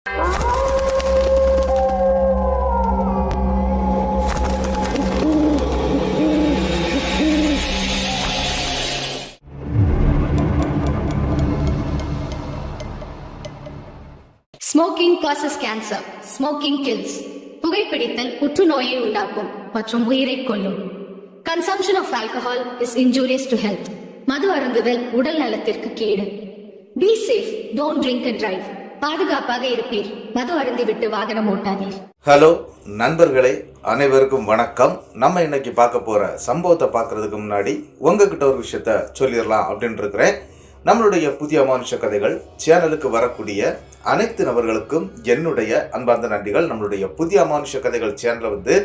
Smoking causes cancer. Smoking kills. புகைப்பிடித்தல் புற்றுநோயை உண்டாக்கும் மற்றும் உயிரை கொல்லும். Consumption of alcohol is injurious to health. மது அருந்துதல் உடல் நலத்திற்கு கேடு. Be safe. Don't drink and drive. பாதுகாப்பாக இருப்பீர். மது அருந்திவிட்டு வாகனம் ஓட்டாதீர். ஹலோ நண்பர்களே, அனைவருக்கும் வணக்கம். நம்ம இன்னைக்கு பார்க்க போற சம்பவத்தை பார்க்கறதுக்கு முன்னாடி உங்ககிட்ட ஒரு விஷயத்த சொல்லிடலாம் அப்படின்னு இருக்கிறேன். நம்மளுடைய புதிய அமானுஷ கதைகள் சேனலுக்கு வரக்கூடிய அனைத்து நபர்களுக்கும் என்னுடைய அன்பார்ந்த நன்றிகள். நம்மளுடைய புதிய அமானுஷ கதைகள் சேனலை வந்து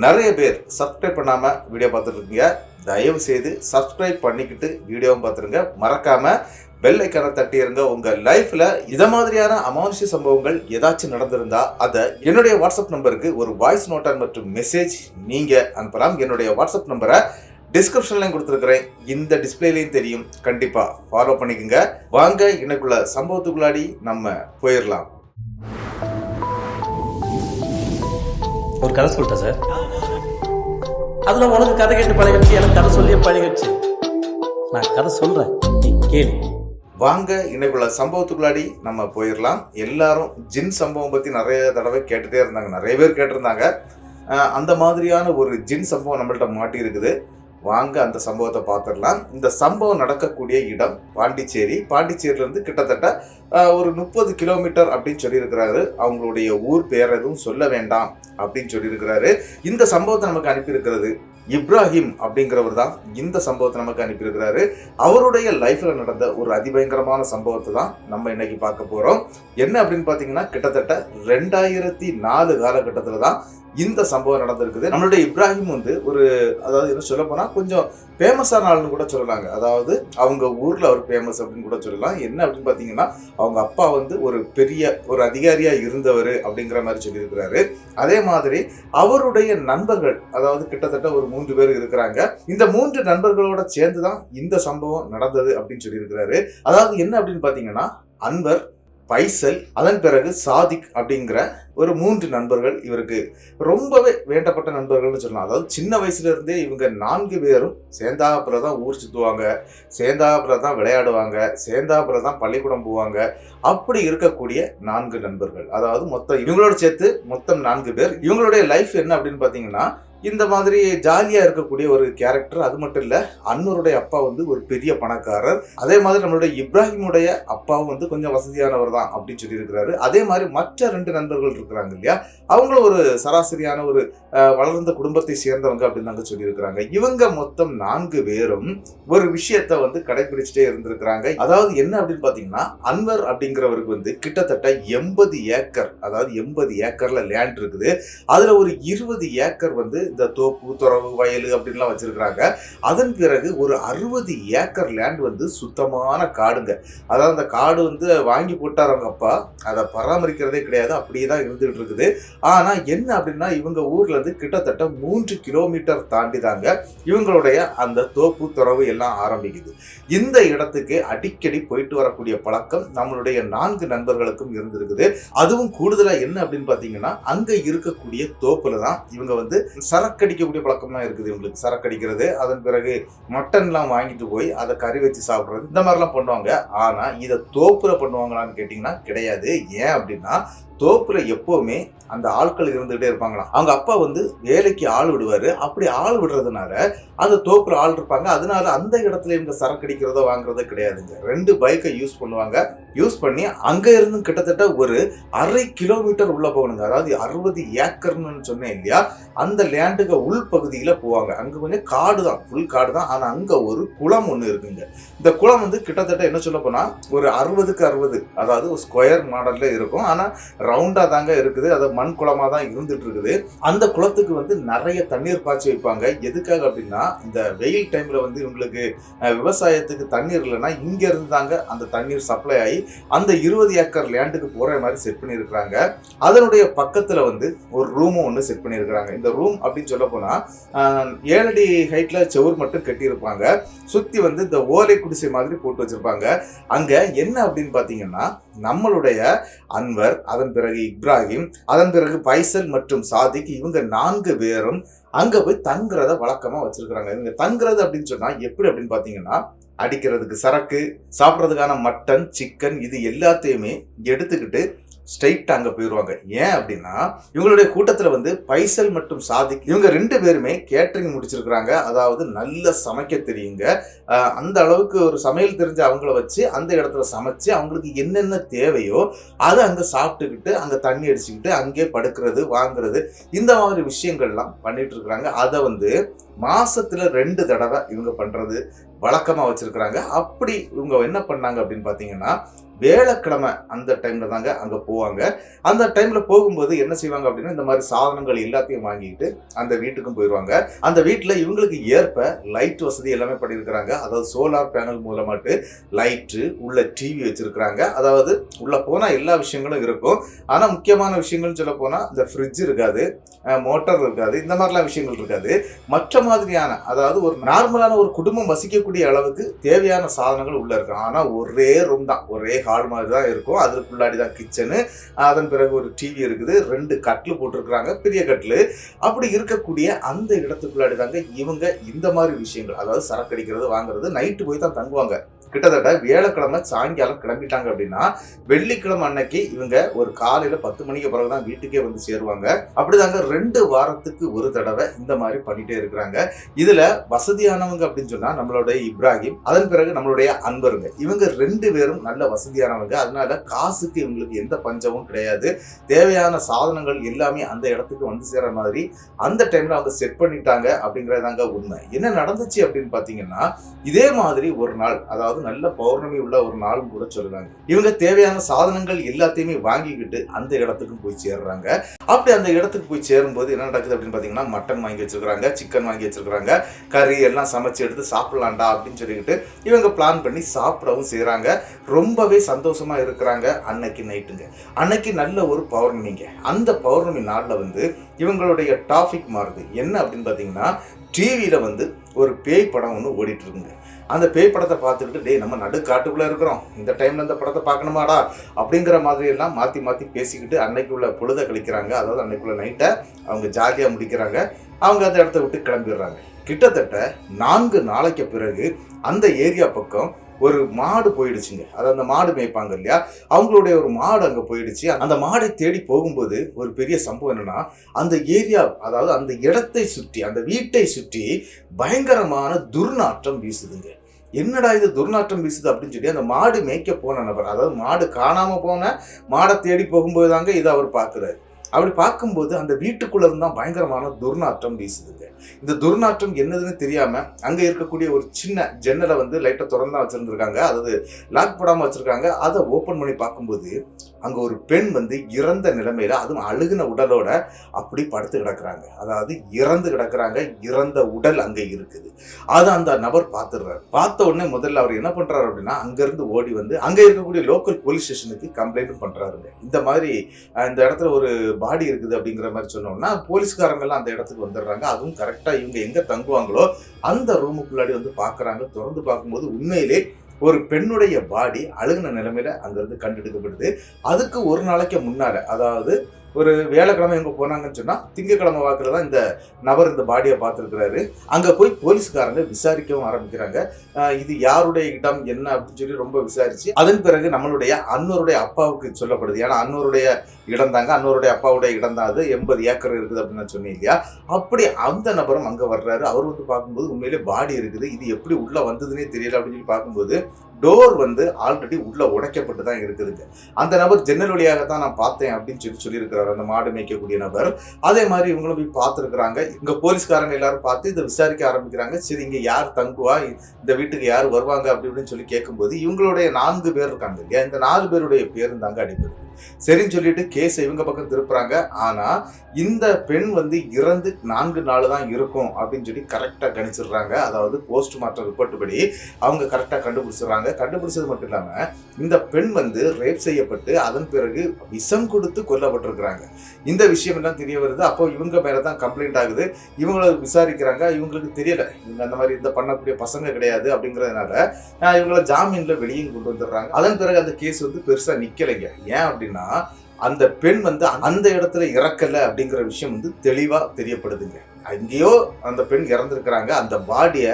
நிறைய பேர் சப்ஸ்கிரைப் பண்ணாமல் வீடியோ பார்த்துட்டு இருக்கீங்க. தயவு செய்து சப்ஸ்கிரைப் பண்ணிக்கிட்டு வீடியோவும் பார்த்துருங்க. மறக்காம பெல் ஐக்கானை தட்டிடுங்க. உங்கள் லைஃப்பில் இதை மாதிரியான அமானுஷ சம்பவங்கள் ஏதாச்சும் நடந்திருந்தா அதை என்னுடைய வாட்ஸ்அப் நம்பருக்கு ஒரு வாய்ஸ் நோட்டான் மற்றும் மெசேஜ் நீங்கள் அனுப்பலாம். என்னுடைய வாட்ஸ்அப் நம்பரை டிஸ்கிரிப்ஷன்லையும் கொடுத்துருக்குறேன், இந்த டிஸ்பிளேலையும் தெரியும். கண்டிப்பாக ஃபாலோ பண்ணிக்கோங்க. வாங்க இன்னைக்குள்ள சம்பவத்துக்குள்ளாடி நம்ம போயிடலாம். ஒரு கதை சொல்லிட்டேன் சார். அதில் உனக்கு கதை கேட்டு பழகிடுச்சு, எனக்கு கதை சொல்லியே பழகிடுச்சு. நான் கதை சொல்கிறேன், நீ கேளு. வாங்க இன்னைக்குள்ள சம்பவத்துக்குள்ளாடி நம்ம போயிடலாம். எல்லாரும் ஜின் சம்பவம் பற்றி நிறைய தடவை கேட்டுகிட்டே இருந்தாங்க, நிறைய பேர் கேட்டிருந்தாங்க. அந்த மாதிரியான ஒரு ஜின் சம்பவம் நம்மள்ட்ட மாட்டி இருக்குது. வாங்க அந்த சம்பவத்தை பார்த்துடலாம். இந்த சம்பவம் நடக்கக்கூடிய இடம் பாண்டிச்சேரி. பாண்டிச்சேரியிலேருந்து கிட்டத்தட்ட ஒரு 30 கிலோமீட்டர் அப்படின்னு சொல்லியிருக்கிறாரு. அவங்களுடைய ஊர் பேர் எதுவும் சொல்ல வேண்டாம் அப்படின்னு சொல்லியிருக்கிறாரு. இந்த சம்பவத்தை நமக்கு அனுப்பியிருக்கிறது இப்ராஹிம் அப்படிங்கிறவர் தான். இந்த சம்பவத்தை நமக்கு அனுப்பியிருக்கிறாரு. அவருடைய லைஃப்பில் நடந்த ஒரு அதிபயங்கரமான சம்பவத்தை தான் நம்ம இன்னைக்கு பார்க்க போகிறோம். என்ன அப்படின்னு பார்த்தீங்கன்னா, கிட்டத்தட்ட 2004 காலகட்டத்தில் தான் இந்த சம்பவம் நடந்திருக்குது. நம்மளுடைய இப்ராஹிம் வந்து அதாவது என்ன சொல்ல போனால் கொஞ்சம் ஃபேமஸான ஆள்னு கூட சொல்லலாங்க. அதாவது அவங்க ஊரில் அவர் ஃபேமஸ் அப்படின்னு கூட சொல்லலாம். என்ன அப்படின்னு பார்த்தீங்கன்னா, அவங்க அப்பா வந்து ஒரு பெரிய ஒரு அதிகாரியாக இருந்தவர் அப்படிங்கிற மாதிரி சொல்லியிருக்கிறாரு. அதே மாதிரி அவருடைய நண்பர்கள், அதாவது கிட்டத்தட்ட ஒரு 3 பேர் இருக்கிறாங்க. இந்த 3 நண்பர்களோட சேர்ந்து தான் இந்த சம்பவம் நடந்தது அப்படின்னு சொல்லியிருக்கிறாரு. அதாவது என்ன அப்படின்னு பார்த்தீங்கன்னா, அன்வர், பைசல், அதன் பிறகு சாதிக் அப்படிங்கிற ஒரு 3 நண்பர்கள் இவருக்கு ரொம்பவே வேண்டப்பட்ட நண்பர்கள்னு சொல்லலாம். அதாவது சின்ன வயசுல இருந்தே இவங்க 4 பேரும் சேர்ந்தாப்புல தான் ஊர் சுற்றுவாங்க, சேர்ந்தாப்புல தான் விளையாடுவாங்க, சேர்ந்தாப்புல தான் பள்ளிக்கூடம் போவாங்க. அப்படி இருக்கக்கூடிய 4 நண்பர்கள், அதாவது மொத்தம் இவங்களோட சேர்த்து மொத்தம் 4 பேர். இவங்களுடைய லைஃப் என்ன அப்படின்னு பார்த்தீங்கன்னா, இந்த மாதிரி ஜாலியாக இருக்கக்கூடிய ஒரு கேரக்டர். அது மட்டும் இல்லை, அன்வருடைய அப்பா வந்து ஒரு பெரிய பணக்காரர். அதே மாதிரி நம்மளுடைய இப்ராஹிமுடைய அப்பாவும் வந்து கொஞ்சம் வசதியானவர் தான் அப்படின்னு சொல்லியிருக்கிறாரு. அதே மாதிரி மற்ற 2 நண்பர்கள் இருக்கிறாங்க இல்லையா, அவங்களும் ஒரு சராசரியான ஒரு வளர்ந்த குடும்பத்தை சேர்ந்தவங்க அப்படின்னு தாங்க சொல்லியிருக்கிறாங்க. இவங்க மொத்தம் 4 பேரும் ஒரு விஷயத்த வந்து கடைபிடிச்சிட்டே இருந்திருக்கிறாங்க. அதாவது என்ன அப்படின்னு பார்த்தீங்கன்னா, அன்வர் அப்படிங்கிறவருக்கு வந்து கிட்டத்தட்ட 80 ஏக்கர், அதாவது 80 ஏக்கர்ல லேண்ட் இருக்குது. அதுல ஒரு 20 ஏக்கர் வந்து இந்த தோப்பு, துறவு, வயல் அப்படின்லாம் வச்சிருக்கிறாங்க. அதன் பிறகு ஒரு 60 ஏக்கர் லேண்ட் வந்து சுத்தமான காடுங்க. அதாவது அந்த காடு வந்து வாங்கி போட்டார் அவங்க அப்பா, அதை பராமரிக்கிறதே கிடையாது, அப்படியே தான் இருந்துகிட்டு இருக்குது. ஆனா என்ன அப்படின்னா, இவங்க ஊர்ல இருந்து கிட்டத்தட்ட 3 கிலோமீட்டர் தாண்டி தாங்க இவங்களுடைய அந்த தோப்பு, துறவு எல்லாம் ஆரம்பிக்குது. இந்த இடத்துக்கு அடிக்கடி போயிட்டு வரக்கூடிய பழக்கம் நம்மளுடைய 4 நண்பர்களுக்கும் இருந்திருக்குது. அதுவும் கூடுதலா என்ன அப்படின்னு பாத்தீங்கன்னா, அங்க இருக்கக்கூடிய தோப்புல தான் இவங்க வந்து சரக்கடிக்கக்கூடிய பழக்கம்லாம் இருக்குது இவங்களுக்கு. சரக்கடிக்கிறது, அதன் பிறகு மட்டன்லாம் வாங்கிட்டு போய் அதை கறி வச்சு சாப்பிட்றது, இந்த மாதிரிலாம் பண்ணுவாங்க. ஆனா இதை தோப்புல பண்ணுவாங்களான்னு கேட்டிங்கன்னா கிடையாது. ஏன் அப்படின்னா, தோப்புல எப்பவுமே அந்த ஆட்கள் இருந்துகிட்டே இருப்பாங்களாம். அவங்க அப்பா வந்து வேலைக்கு ஆள் விடுவாரு. அப்படி ஆள் விடுறதுனால அந்த தோப்புல ஆள் இருப்பாங்க. அதனால அந்த இடத்துல இவங்க சரக்கடிக்கிறதோ வாங்குறதோ கிடையாதுங்க. 2 பைக்கை யூஸ் பண்ணுவாங்க. யூஸ் பண்ணி அங்க இருந்து கிட்டத்தட்ட ஒரு 1/2 கிலோமீட்டர் உள்ள போகணுங்க. அதாவது 60 ஏக்கர்னு சொன்னேன் இல்லையா, அந்த லேண்டுக்கு உள் பகுதியில போவாங்க. அங்க கொஞ்சம் காடு தான், ஃபுல் காடு தான். ஆனா அங்க ஒரு குளம் ஒண்ணு இருக்குங்க. இந்த குளம் வந்து கிட்டத்தட்ட என்ன சொல்ல போனா ஒரு 60க்கு 60, அதாவது ஒரு ஸ்கொயர் மாடல்ல இருக்கும். ஆனா ரவுண்டா தாங்க இருக்குது. அது மண் குளமா தான் இருந்துட்டு இருக்குது. அந்த குளத்துக்கு வந்து நிறைய தண்ணீர் பாய்ச்சி வைப்பாங்க. எதுக்காக அப்படின்னா, இந்த வெயில் டைம்ல வந்து இவங்களுக்கு விவசாயத்துக்கு தண்ணீர் இல்லைன்னா இங்க இருந்து தாங்க அந்த தண்ணீர் சப்ளை ஆகி அந்த 20 ஏக்கர் லேண்டுக்கு போற மாதிரி செட் பண்ணியிருக்கிறாங்க. அதனுடைய பக்கத்துல வந்து ஒரு ரூமும் ஒன்று செட் பண்ணியிருக்கிறாங்க. இந்த ரூம் அப்படின்னு சொல்ல போனா 7 அடி ஹைட்ல செவுர் மட்டும் கட்டியிருப்பாங்க. சுத்தி வந்து இந்த ஓலை குடிசை மாதிரி போட்டு வச்சிருப்பாங்க. அங்க என்ன அப்படின்னு பாத்தீங்கன்னா நம்மளுடைய அன்வர், அதன் பிறகு இப்ராஹிம், அதன் பிறகு பைசல் மற்றும் சாதிக், இவங்க 4 பேரும் அங்க போய் தங்குறத வழக்கமா வச்சிருக்காங்க. இவங்க தங்குறது அப்படின்னு சொன்னா எப்படி அப்படின்னு பாத்தீங்கன்னா, அடிக்கிறதுக்கு சரக்கு, சாப்பிட்றதுக்கான மட்டன், சிக்கன், இது எல்லாத்தையுமே எடுத்துக்கிட்டு ஸ்ட்ரைட் அங்க போயிடுவாங்க. ஏன் அப்படின்னா இவங்களுடைய கூட்டத்துல வந்து பைசல் மற்றும் சாதிக் இவங்க 2 பேருமே கேட்டரிங் முடிச்சிருக்கிறாங்க. அதாவது நல்ல சமைக்க தெரியுங்க. அந்த அளவுக்கு ஒரு சமையல் தெரிஞ்ச அவங்கள வச்சு அந்த இடத்துல சமைச்சு அவங்களுக்கு என்னென்ன தேவையோ அதை அங்க சாப்பிட்டுக்கிட்டு அங்க தண்ணி அடிச்சுக்கிட்டு அங்கே படுக்கிறது, வாங்குறது, இந்த மாதிரி விஷயங்கள்லாம் பண்ணிட்டு இருக்கிறாங்க. அதை வந்து மாசத்துல 2 தடவை இவங்க பண்றது வழக்கமா வச்சிருக்கிறாங்க. அப்படி இவங்க என்ன பண்ணாங்க அப்படின்னு பாத்தீங்கன்னா, வேலைக்கிழமை அந்த டைம்ல தாங்க அங்க போவாங்க. அந்த டைம்ல போகும்போது என்ன செய்வாங்க அப்படின்னா, இந்த மாதிரி சாதனங்கள் எல்லாத்தையும் வாங்கிட்டு அந்த வீட்டுக்கும் போயிடுவாங்க. அந்த வீட்டுல இவங்களுக்கு ஏற்ப லைட் வசதி எல்லாமே பண்ணியிருக்கிறாங்க. அதாவது சோலார் பேனல் மூலமாட்டு லைட்டு, உள்ள டிவி வச்சிருக்கிறாங்க. அதாவது உள்ள போனா எல்லா விஷயங்களும் இருக்கும். ஆனா முக்கியமான விஷயங்கள்னு சொல்ல போனா இந்த ஃப்ரிட்ஜ் இருக்காது, மோட்டார் இருக்காது, இந்த மாதிரிலாம் விஷயங்கள் இருக்காது. மற்ற மாதிரியான, அதாவது ஒரு நார்மலான ஒரு குடும்பம் வசிக்கக்கூடிய அளவுக்கு தேவையான சாதனங்கள் உள்ள இருக்கும். ஆனா ஒரே ரூம் தான், ஒரே ஹால் மாதிரி தான் இருக்கும். அதுக்குள்ளாடி தான் கிச்சனு, அதன் பிறகு ஒரு டிவி இருக்குது, 2 கட்டில் போட்டிருக்கிறாங்க, பெரிய கட்டில். அப்படி இருக்கக்கூடிய அந்த இடத்துக்குள்ளாடி தாங்க இவங்க இந்த மாதிரி விஷயங்கள், அதாவது சரக்கு அடிக்கிறது, வாங்குறது, நைட்டு போய் தான் தங்குவாங்க. கிட்டத்தட்ட வியாழக்கிழமை சாயங்காலம் கிளம்பிட்டாங்க அப்படின்னா வெள்ளிக்கிழமை அன்னைக்கு இவங்க ஒரு காலையில 10 மணிக்கு பிறகுதான் வீட்டுக்கே வந்து சேருவாங்க. அப்படிதாங்க 2 வாரத்துக்கு ஒரு தடவை இந்த மாதிரி பண்ணிட்டே இருக்கிறாங்க. இதுல வசதியானவங்க அப்படின்னு சொன்னா நம்மளுடைய இப்ராஹிம், அதன் பிறகு நம்மளுடைய அன்பருங்க. இவங்க 2 பேரும் நல்ல வசதியானவங்க. அதனால காசுக்கு இவங்களுக்கு எந்த பஞ்சமும் கிடையாது. தேவையான சாதனங்கள் எல்லாமே அந்த இடத்துக்கு வந்து சேர மாதிரி அந்த டைம்ல அவங்க செட் பண்ணிட்டாங்க அப்படிங்கறதாங்க உண்மை. என்ன நடந்துச்சு அப்படின்னு பாத்தீங்கன்னா, இதே மாதிரி ஒரு நாள், அதாவது நல்ல பௌர்ணமி உள்ள ஒரு நாளும் கூட சொல்லுவாங்க, இவங்க தேவையான சாதனங்கள் எல்லாத்தையுமே வாங்கிக்கிட்டு அந்த இடத்துக்கு போய் சேர்றாங்க. அப்படி அந்த இடத்துக்கு போய் சேரும்போது என்ன நடக்குது அப்படின்னு பாத்தீங்கன்னா, மட்டன் வாங்கி வச்சிருக்காங்க, சிக்கன் வாங்கி வச்சிருக்காங்க, கறி எல்லாம் சமைச்சு எடுத்து சாப்பிடலாம்டா அப்படின்னு சொல்லிக்கிட்டு இவங்க பிளான் பண்ணி சாப்பிடவும் செய்யறாங்க. ரொம்பவே சந்தோஷமா இருக்கிறாங்க. அன்னைக்கு நைட்டுங்க, அன்னைக்கு நல்ல ஒரு பௌர்ணமிங்க. அந்த பௌர்ணமி நாள்ல வந்து இவங்களுடைய டாபிக் மாறுது. என்ன அப்படின்னு பாத்தீங்கன்னா, டிவியில வந்து ஒரு பேய் படம் ஒன்று ஓடிட்டு இருக்குங்க. அந்த பேய் படத்தை பார்த்துக்கிட்டு, டே நம்ம நடு காட்டுக்குள்ள இருக்கிறோம், இந்த டைம்ல இந்த படத்தை பார்க்கணுமாடா அப்படிங்கிற மாதிரி எல்லாம் மாத்தி மாத்தி பேசிக்கிட்டு அன்னைக்குள்ள பொழுத கழிக்கிறாங்க. அதாவது அன்னைக்குள்ள நைட்டை அவங்க ஜாலியா முடிக்கிறாங்க. அவங்க அந்த இடத்த விட்டு கிளம்பிடுறாங்க. கிட்டத்தட்ட 4 நாளைக்கு பிறகு அந்த ஏரியா பக்கம் ஒரு மாடு போயிடுச்சுங்க. அதாவது அந்த மாடு மேய்ப்பாங்க இல்லையா, அவங்களுடைய ஒரு மாடு அங்க போயிடுச்சு. அந்த மாடை தேடி போகும்போது ஒரு பெரிய சம்பவம் என்னன்னா, அந்த ஏரியா, அதாவது அந்த இடத்தை சுற்றி, அந்த வீட்டை சுற்றி பயங்கரமான துர்நாற்றம் வீசுதுங்க. என்னடா இது துர்நாற்றம் வீசுது அப்படின்னு சொல்லி அந்த மாடு மேய்க்க போன நபர், அதாவது மாடு காணாம போன மாடை தேடி போகும்போது தாங்க இதை அவர் பார்க்குறாரு. அப்படி பார்க்கும்போது அந்த வீட்டுக்குள்ள இருந்தா பயங்கரமான துர்நாற்றம் வீசுதுங்க. இந்த துர்நாற்றம் என்னதுன்னு தெரியாம அங்க இருக்கக்கூடிய ஒரு சின்ன ஜன்னலை வந்து லைட்டை திறந்தா வச்சிருந்திருக்காங்க, அதாவது லாக் போடாம வச்சிருக்காங்க. அதை ஓபன் பண்ணி பார்க்கும்போது அங்க ஒரு பெண் வந்து இறந்த நிலைமையில, அதுவும் அழுகின உடலோட அப்படி படுத்து கிடக்குறாங்க. அதாவது இறந்து கிடக்குறாங்க, இறந்த உடல் அங்க இருக்குது. அதை அந்த நபர் பார்த்துடுறாரு. பார்த்த உடனே முதல்ல அவர் என்ன பண்றாரு அப்படின்னா, அங்க இருந்து ஓடி வந்து அங்க இருக்கக்கூடிய லோக்கல் போலீஸ் ஸ்டேஷனுக்கு கம்ப்ளைண்ட் பண்றாருங்க. இந்த மாதிரி இந்த இடத்துல ஒரு பாடி இருக்குது அப்படிங்கிற மாதிரி சொன்னோம்னா போலீஸ்காரங்க எல்லாம் அந்த இடத்துக்கு வந்துடுறாங்க. அதுவும் கரெக்டா இவங்க எங்க தங்குவாங்களோ அந்த ரூமுக்குள்ளாடி வந்து பாக்குறாங்க. திறந்து பார்க்கும்போது உண்மையிலே ஒரு பெண்ணுடைய பாடி அழுகின நிலைமையில அங்கிருந்து கண்டெடுக்கப்படுது. அதுக்கு ஒரு நாளைக்கு முன்னால, அதாவது ஒரு வேலைக்கிழமை எங்க போனாங்கன்னு சொன்னா திங்கக்கிழமை வாக்குல தான் இந்த நபர் இந்த பாடியை பார்த்துருக்கிறாரு. அங்க போய் போலீஸ்காரங்க விசாரிக்கவும் ஆரம்பிக்கிறாங்க. இது யாருடைய இடம் என்ன அப்படின்னு சொல்லி ரொம்ப விசாரிச்சு அதன் பிறகு நம்மளுடைய அன்னோருடைய அப்பாவுக்கு சொல்லப்படுது. ஏன்னா அன்னோருடைய இடம் தாங்க, அன்னோருடைய அப்பாவுடைய இடம் தான் அது. 80 ஏக்கர் இருக்குது அப்படின்னு சொன்னீங்க இல்லையா. அப்படி அந்த நபரும் அங்க வர்றாரு. அவர் வந்து பார்க்கும்போது உண்மையிலே பாடி இருக்குது. இது எப்படி உள்ள வந்ததுன்னே தெரியல அப்படின்னு சொல்லி பார்க்கும்போது டோர் வந்து ஆல்ரெடி உள்ள உடைக்கப்பட்டு தான் இருக்குதுங்க. அந்த நபர் ஜன்னல் வழியாகத்தான் நான் பார்த்தேன் அப்படின்னு சொல்லியிருக்கிறார் அந்த மாடு மேய்க்கக்கூடிய நபர். அதே மாதிரி இவங்களும் போய் பார்த்துருக்குறாங்க. இங்க போலீஸ்காரங்க எல்லாரும் பார்த்து இதை விசாரிக்க ஆரம்பிக்கிறாங்க. சரி, இங்க யார் தங்குவா, இந்த வீட்டுக்கு யார் வருவாங்க அப்படின்னு சொல்லி கேட்கும்போது இவங்களுடைய 4 பேர் இருக்காங்க இல்லையா, இந்த 4 பேருடைய பேரும் தாங்க அடிப்படுது. சரின்னு சொல்லிட்டு கேஸ் இவங்க பக்கம் திருப்புறாங்க. ஆனா இந்த பெண் வந்து இறந்து 4 நாள் தான் இருக்கும் அப்படின்னு சொல்லி கரெக்டா கணிச்சிடுறாங்க. அதாவது போஸ்ட்மார்ட்டம் ரிப்போர்ட் படி அவங்க கரெக்டா கண்டுபிடிச்சிடுறாங்க. கண்டுபிடிச்சிடுறாங்க. கண்டுபிடிச்சது மட்டும் இல்லாம இந்த பெண் வந்து ரேப் செய்யப்பட்டு அதன் பிறகு விஷம் கொடுத்து கொல்லப்பட்டிருக்கிறாங்க. இந்த விஷயம் எல்லாம் தெரிய வருது. அப்போ இவங்க மேலதான் கம்ப்ளைண்ட் ஆகுது. இவங்களை விசாரிக்கிறாங்க. இவங்களுக்கு தெரியல இவங்க அந்த மாதிரி இந்த பண்ணக்கூடிய பசங்க கிடையாது அப்படிங்கறதுனால இவங்களை ஜாமீன்ல வெளியும் கொண்டு வந்துடுறாங்க. அதன் பிறகு அந்த கேஸ் வந்து பெருசா நிக்கலைங்க. ஏன் அப்படின்னா அந்த பெண் வந்து அந்த இடத்துல இறக்கல அப்படிங்கிற விஷயம் வந்து தெளிவா தெரியப்படுதுங்க. அங்கேயோ அந்த பெண் இறந்துருக்கிறாங்க. அந்த பாடியை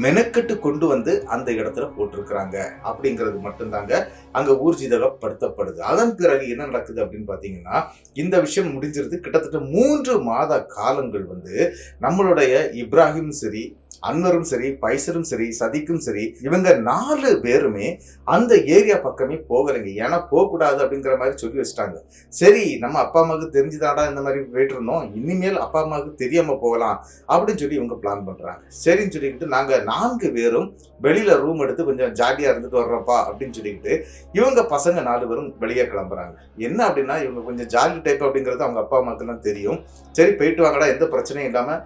மெனக்கெட்டு கொண்டு வந்து அந்த இடத்துல போட்டிருக்கிறாங்க அப்படிங்கிறது மட்டும்தாங்க அங்க ஊர்ஜிதப்படுத்தப்படுது. அதன் பிறகு என்ன நடக்குது அப்படின்னு பாத்தீங்கன்னா இந்த விஷயம் முடிஞ்சிருது. கிட்டத்தட்ட 3 மாத காலங்கள் வந்து நம்மளுடைய இப்ராஹிம் சரி, அன்வரும் சரி, பைசரும் சரி, சதிக்கும் சரி, இவங்க 4 பேருமே அந்த ஏரியா பக்கமே போகலைங்க. ஏன்னா போகக்கூடாது அப்படிங்கிற மாதிரி சொல்லி வச்சுட்டாங்க. சரி நம்ம அப்பா அம்மாவுக்கு தெரிஞ்சுதாடா இந்த மாதிரி போயிட்டு இருந்தோம், இனிமேல் அப்பா அம்மாவுக்கு தெரியாம போகலாம் அப்படின்னு சொல்லி இவங்க பிளான் பண்றாங்க. சரின்னு சொல்லிக்கிட்டு நாங்க 4 பேரும் வெளியில ரூம் எடுத்து கொஞ்சம் ஜாலியா இருந்துட்டு வர்றப்பா அப்படின்னு சொல்லிக்கிட்டு இவங்க பசங்க 4 பேரும் வெளியே கிளம்புறாங்க. என்ன அப்படின்னா இவங்க கொஞ்சம் ஜாலி டைப் அப்படிங்கிறது அவங்க அப்பா அம்மாவுக்கு எல்லாம் தெரியும். சரி போயிட்டு வாங்கடா, எந்த பிரச்சனையும் இல்லாம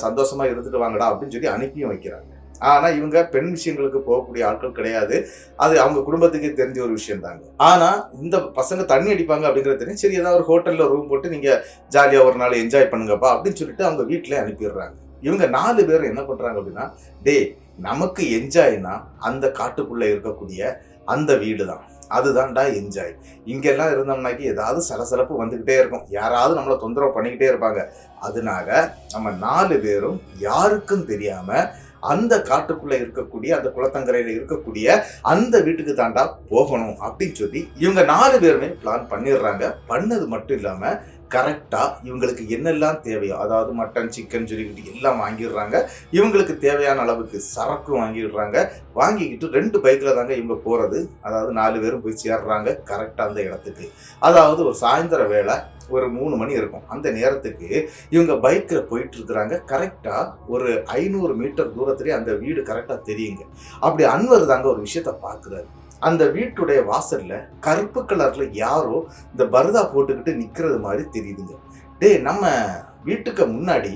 சந்தோஷமா இருந்துட்டு வாங்கடா அப்படின்னு சொல்லி அனுப்பியும் வைக்கிறாங்க. ஆனா இவங்க பெண் விஷயங்களுக்கு போகக்கூடிய ஆட்கள் கிடையாது. அது அவங்க குடும்பத்துக்கே தெரிஞ்ச ஒரு விஷயம் தாங்க. ஆனா இந்த பசங்க தண்ணி அடிப்பாங்க அப்படிங்கிறது தெரியும். சரி ஏதாவது ஒரு ஹோட்டல்ல ரூம் போட்டு நீங்க ஜாலியா ஒரு நாள் என்ஜாய் பண்ணுங்கப்பா அப்படின்னு சொல்லிட்டு அவங்க வீட்டுல அனுப்பிடுறாங்க. இவங்க 4 பேரும் என்ன பண்றாங்க அப்படின்னா, டே நமக்கு என்ஜாய்னா அந்த காட்டுக்குள்ள இருக்கக்கூடிய அந்த வீடு தான், அதுதான்டா என்ஜாய். இங்கெல்லாம் இருந்தோம்னாக்கி ஏதாவது சலசலப்பு வந்துகிட்டே இருக்கும், யாராவது நம்மளை தொந்தரவு பண்ணிக்கிட்டே இருப்பாங்க. அதனால நம்ம 4 பேரும் யாருக்கும் தெரியாம அந்த காட்டுக்குள்ள இருக்கக்கூடிய அந்த குளத்தங்கரையில இருக்கக்கூடிய அந்த வீட்டுக்கு தாண்டா போகணும் அப்படின்னு சொல்லி இவங்க 4 பேருமே பிளான் பண்ணிடுறாங்க. பண்ணது மட்டும் இல்லாம கரெக்டா இவங்களுக்கு என்னெல்லாம் தேவையோ, அதாவது மட்டன் சிக்கன் சொல்லிக்கிட்டு எல்லாம் வாங்கிடுறாங்க. இவங்களுக்கு தேவையான அளவுக்கு சரக்கு வாங்கிடுறாங்க. வாங்கிக்கிட்டு 2 பைக்ல தாங்க இவங்க போறது. அதாவது 4 பேரும் போய் சேர்றாங்க கரெக்டா அந்த இடத்துக்கு. அதாவது ஒரு சாயந்தர வேளை ஒரு 3 மணி இருக்கும். அந்த நேரத்துக்கு இவங்க பைக்ல போயிட்டு இருக்கிறாங்க. கரெக்டா ஒரு 500 மீட்டர் தூரத்திலே அந்த வீடு கரெக்டா தெரியுங்க. அப்படி அன்வர் தாங்க ஒரு விஷயத்த பாக்குறாரு. அந்த வீட்டுடைய வாசல்ல கருப்பு கலர்ல யாரோ இந்த பரதா போட்டுக்கிட்டு நிக்கிறது மாதிரி தெரியுதுங்க. டே நம்ம வீட்டுக்கு முன்னாடி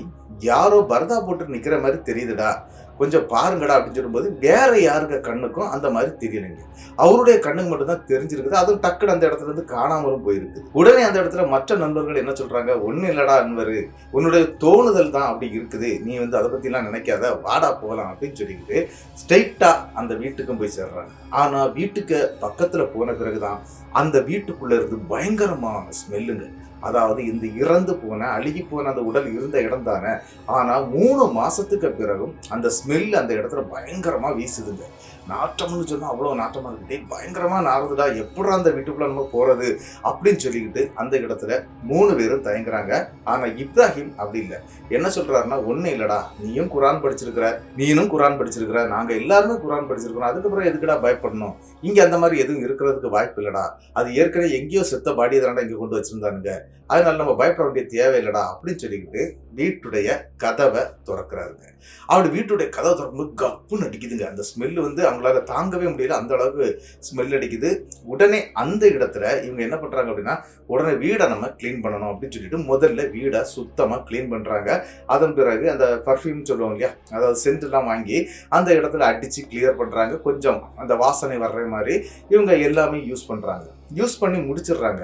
யாரோ பரதா போட்டு நிக்கிற மாதிரி தெரியுதுடா, கொஞ்சம் பாருங்கடா அப்படின்னு சொல்லும்போது வேற யாருக்க கண்ணுக்கும் அந்த மாதிரி தெரியலைங்க. அவருடைய கண்ணுக்கு மட்டும் தான் தெரிஞ்சிருக்குது. அதுவும் டக்குன்னு அந்த இடத்துல இருந்து காணாமலும் போயிருக்கு. உடனே அந்த இடத்துல மற்ற நண்பர்கள் என்ன சொல்றாங்க, ஒண்ணு இல்லடா அன்வரு, உன்னுடைய தோணுதல் தான் அப்படி இருக்குது, நீ வந்து அதை பத்தி எல்லாம் நினைக்காத, வாடா போகலாம் அப்படின்னு சொல்லிக்கிட்டு ஸ்ட்ரைட்டா அந்த வீட்டுக்கும் போய் சேர்றாங்க. ஆனா வீட்டுக்கு பக்கத்துல போன பிறகுதான் அந்த வீட்டுக்குள்ள இருந்து பயங்கரமான ஸ்மெல்லுங்க. அதாவது இந்த இறந்து போன அழுகி போன அந்த உடல் இருந்த இடம் தானே, ஆனா 3 மாசத்துக்கு பிறகும் அந்த ஸ்மெல் அந்த இடத்துல பயங்கரமா வீசுதுங்க. நாட்டம்னு சொன்னா அவ்வளவு நாட்டமா இருக்கிட்டே பயங்கரமா நாறுதுடா, எப்படா அந்த வீட்டுக்குள்ள நம்ம போறது அப்படின்னு சொல்லிக்கிட்டு அந்த இடத்துல 3 பேரும் தயங்குறாங்க. ஆனா இப்ராஹிம் அப்படி இல்லை. என்ன சொல்றாருன்னா, ஒண்ணு இல்லடா, நீயும் குரான் படிச்சிருக்கிற, நீனும் குரான் படிச்சிருக்கிற, நாங்க எல்லாருமே குரான் படிச்சிருக்கிறோம், அதுக்கப்புறம் எதுக்குடா பயப்படணும், இங்க அந்த மாதிரி எதுவும் இருக்கிறதுக்கு வாய்ப்பு இல்லடா, அது ஏற்கனவே எங்கேயோ செத்த பாடியை தானடா இங்க கொண்டு வச்சிருந்தானுங்க, அதனால நம்ம பயப்பட வேண்டிய தேவையில்லடா அப்படின்னு சொல்லிக்கிட்டு வீட்டுடைய கதவை திறக்கிறாருங்க. அப்படி வீட்டுடைய கதவை திறக்கும்போது கப்புன்னு அடிக்குதுங்க. அந்த ஸ்மெல் வந்து அவங்களால தாங்கவே முடியல, அந்த அளவுக்கு ஸ்மெல் அடிக்குது. உடனே அந்த இடத்துல இவங்க என்ன பண்றாங்க அப்படின்னா, உடனே வீடை நம்ம கிளீன் பண்ணணும் அப்படின்னு சொல்லிட்டு முதல்ல வீடை சுத்தமா கிளீன் பண்றாங்க. அதன் பிறகு அந்த பர்ஃப்யூம் சொல்லுவோம் இல்லையா, அதாவது சென்ட் எல்லாம் வாங்கி அந்த இடத்துல அடிச்சு கிளியர் பண்றாங்க. கொஞ்சம் அந்த வாசனை வர்ற மாதிரி இவங்க எல்லாமே யூஸ் பண்றாங்க. யூஸ் பண்ணி முடிச்சிடுறாங்க.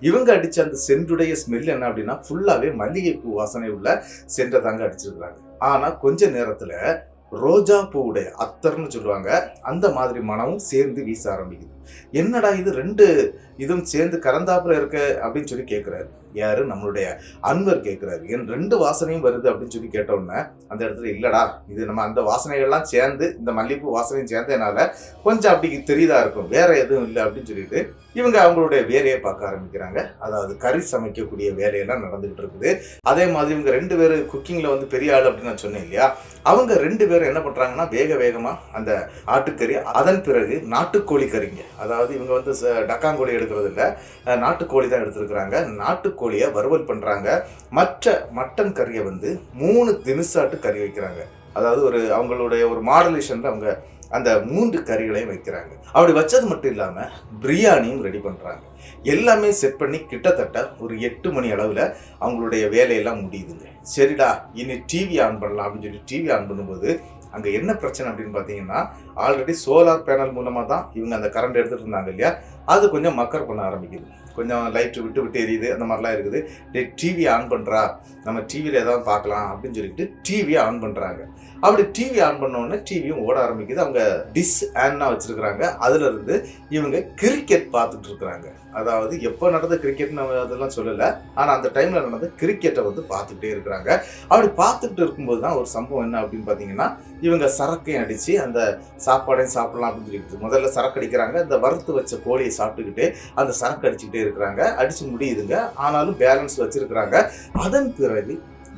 இவங்க அடிச்ச அந்த சென்டுடைய ஸ்மெல் என்ன அப்படின்னா, ஃபுல்லாவே மல்லிகைப்பூ வாசனை உள்ள சென்டை தாங்க அடிச்சிருக்கிறாங்க. ஆனா கொஞ்ச நேரத்துல ரோஜா பூவுடைய அத்தர்னு சொல்லுவாங்க, அந்த மாதிரி மனமும் சேர்ந்து வீச ஆரம்பிக்குது. என்னடா இது 2 இதுவும் சேர்ந்து கலந்தாப்புல இருக்க அப்படின்னு சொல்லி கேட்கிறாரு. யாரு, நம்மளுடைய அன்வர் கேட்கிறாரு. என் 2 வாசனையும் வருது அப்படின்னு சொல்லி கேட்ட உடனே அந்த இடத்துல இல்லடா, இது நம்ம அந்த வாசனைகள்லாம் சேர்ந்து இந்த மல்லிகைப்பூ வாசனையும் சேர்ந்ததுனால கொஞ்சம் அப்படி தெரியுதா இருக்கும், வேற எதுவும் இல்லை அப்படின்னு சொல்லிட்டு இவங்க அவங்களுடைய வேலையை பார்க்க ஆரம்பிக்கிறாங்க. அதாவது கறி சமைக்கக்கூடிய வேலையெல்லாம் நடந்துகிட்டு இருக்குது. அதே மாதிரி இவங்க 2 பேர் குக்கிங்ல வந்து பெரிய ஆள் அப்படின்னு நான் சொன்னேன் இல்லையா, அவங்க 2 பேரும் என்ன பண்றாங்கன்னா, வேகமா அந்த ஆட்டுக்கறி, அதன் பிறகு நாட்டுக்கோழி கறிங்க, அதாவது இவங்க வந்து டக்காங்கோழி எடுக்கிறது இல்லை, நாட்டுக்கோழி தான் எடுத்துருக்குறாங்க. நாட்டுக்கோழியை வறுவல் பண்றாங்க. மற்ற மட்டன் கறியை வந்து 3 தினுசாட்டு கறி வைக்கிறாங்க. அதாவது ஒரு அவங்களுடைய ஒரு மாடலேஷன்ல அவங்க அந்த 3 கறிகளையும் வைக்கிறாங்க. அப்படி வச்சது மட்டும் இல்லாம பிரியாணியும் ரெடி பண்றாங்க. எல்லாமே செட் பண்ணி கிட்டத்தட்ட ஒரு 8 மணி அளவுல அவங்களுடைய வேலையெல்லாம் முடியுதுங்க. சரிடா இனி டிவி ஆன் பண்ணலாம் அப்படின்னு சொல்லி டிவி ஆன் பண்ணும்போது அங்கே என்ன பிரச்சனை அப்படின்னு பார்த்தீங்கன்னா, ஆல்ரெடி சோலார் பேனல் மூலமாக தான் இவங்க அந்த கரண்ட் எடுத்துகிட்டு இருந்தாங்க இல்லையா, அது கொஞ்சம் மக்கர் பண்ண ஆரம்பிக்குது. கொஞ்சம் லைட்டு விட்டு விட்டு எரியுது, அந்த மாதிரிலாம் இருக்குது. டிவி ஆன் பண்ணுறா, நம்ம டிவியில் ஏதாவது பார்க்கலாம் அப்படின்னு சொல்லிட்டு டிவியை ஆன் பண்ணுறாங்க. அப்படி டிவி ஆன் பண்ணோடனே டிவியும் ஓட ஆரம்பிக்குது. அவங்க டிஷ் ஆன்னா வச்சுருக்குறாங்க. அதுலேருந்து இவங்க கிரிக்கெட் பார்த்துட்டு இருக்கிறாங்க. அதாவது எப்போ நடந்த கிரிக்கெட் நம்ம அதெல்லாம் சொல்லலை, ஆனால் அந்த டைமில் நடந்த கிரிக்கெட்டை வந்து பார்த்துக்கிட்டே இருக்கிறாங்க. அப்படி பார்த்துக்கிட்டு இருக்கும்போது தான் ஒரு சம்பவம் என்ன அப்படின்னு பார்த்தீங்கன்னா, இவங்க சரக்கையும் அடித்து அந்த சாப்பாடையும் சாப்பிடலாம் அப்படின்னு சொல்லிட்டு முதல்ல சரக்கு அடிக்கிறாங்க. இந்த வறுத்து வச்ச கோழியை சாப்பிட்டுக்கிட்டு அந்த சரக்கு அடிச்சுக்கிட்டே இருக்கிறாங்க. அடித்து முடியுதுங்க, ஆனாலும் பேலன்ஸ் வச்சுருக்கிறாங்க. அதன் பிறகு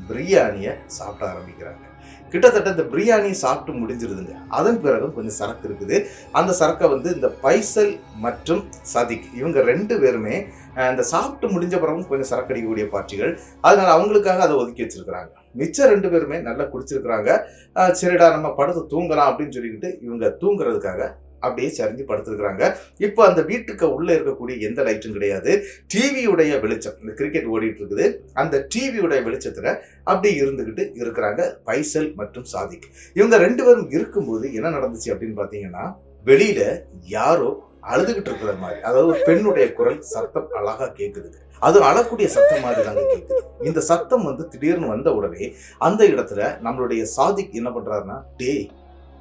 பிரியாணியை சாப்பிட ஆரம்பிக்கிறாங்க. கிட்டத்தட்ட இந்த பிரியாணி சாப்பிட்டு முடிஞ்சிருதுங்க. அதன் பிறகும் கொஞ்சம் சரக்கு இருக்குது. அந்த சரக்கை வந்து இந்த பைசல் மற்றும் சதிக் இவங்க 2 பேருமே இந்த சாப்பிட்டு முடிஞ்ச பிறகும் கொஞ்சம் சரக்கு அடிக்கக்கூடிய பாட்சிகள். அதனால அவங்களுக்காக அதை ஒதுக்கி வச்சிருக்கிறாங்க. மிச்சம் 2 பேருமே நல்லா குடிச்சிருக்கிறாங்க. சரிடா நம்ம படுத்து தூங்கலாம் அப்படின்னு சொல்லிக்கிட்டு இவங்க தூங்குறதுக்காக அப்படியே சரிஞ்சு படுத்துருக்குறாங்க. இப்போ அந்த வீட்டுக்கு உள்ளே இருக்கக்கூடிய எந்த லைட்டும் கிடையாது. டிவியுடைய வெளிச்சம், இந்த கிரிக்கெட் ஓடிட்டு இருக்குது, அந்த டிவியுடைய வெளிச்சத்தில் அப்படி இருந்துக்கிட்டு இருக்கிறாங்க பைசல் மற்றும் சாதிக். இவங்க 2 பேரும் இருக்கும்போது என்ன நடந்துச்சு அப்படின்னு பார்த்தீங்கன்னா, வெளியில யாரோ அழுதுகிட்டு இருக்கிற மாதிரி, அதாவது ஒரு பெண்ணுடைய குரல் சத்தம் அழகா கேட்குதுங்க. அது அழக்கூடிய சத்தம் மாதிரி தாங்க கேட்குது. இந்த சத்தம் வந்து திடீர்னு வந்த உடனே அந்த இடத்துல நம்மளுடைய சாதிக் என்ன பண்றாருன்னா, டேய்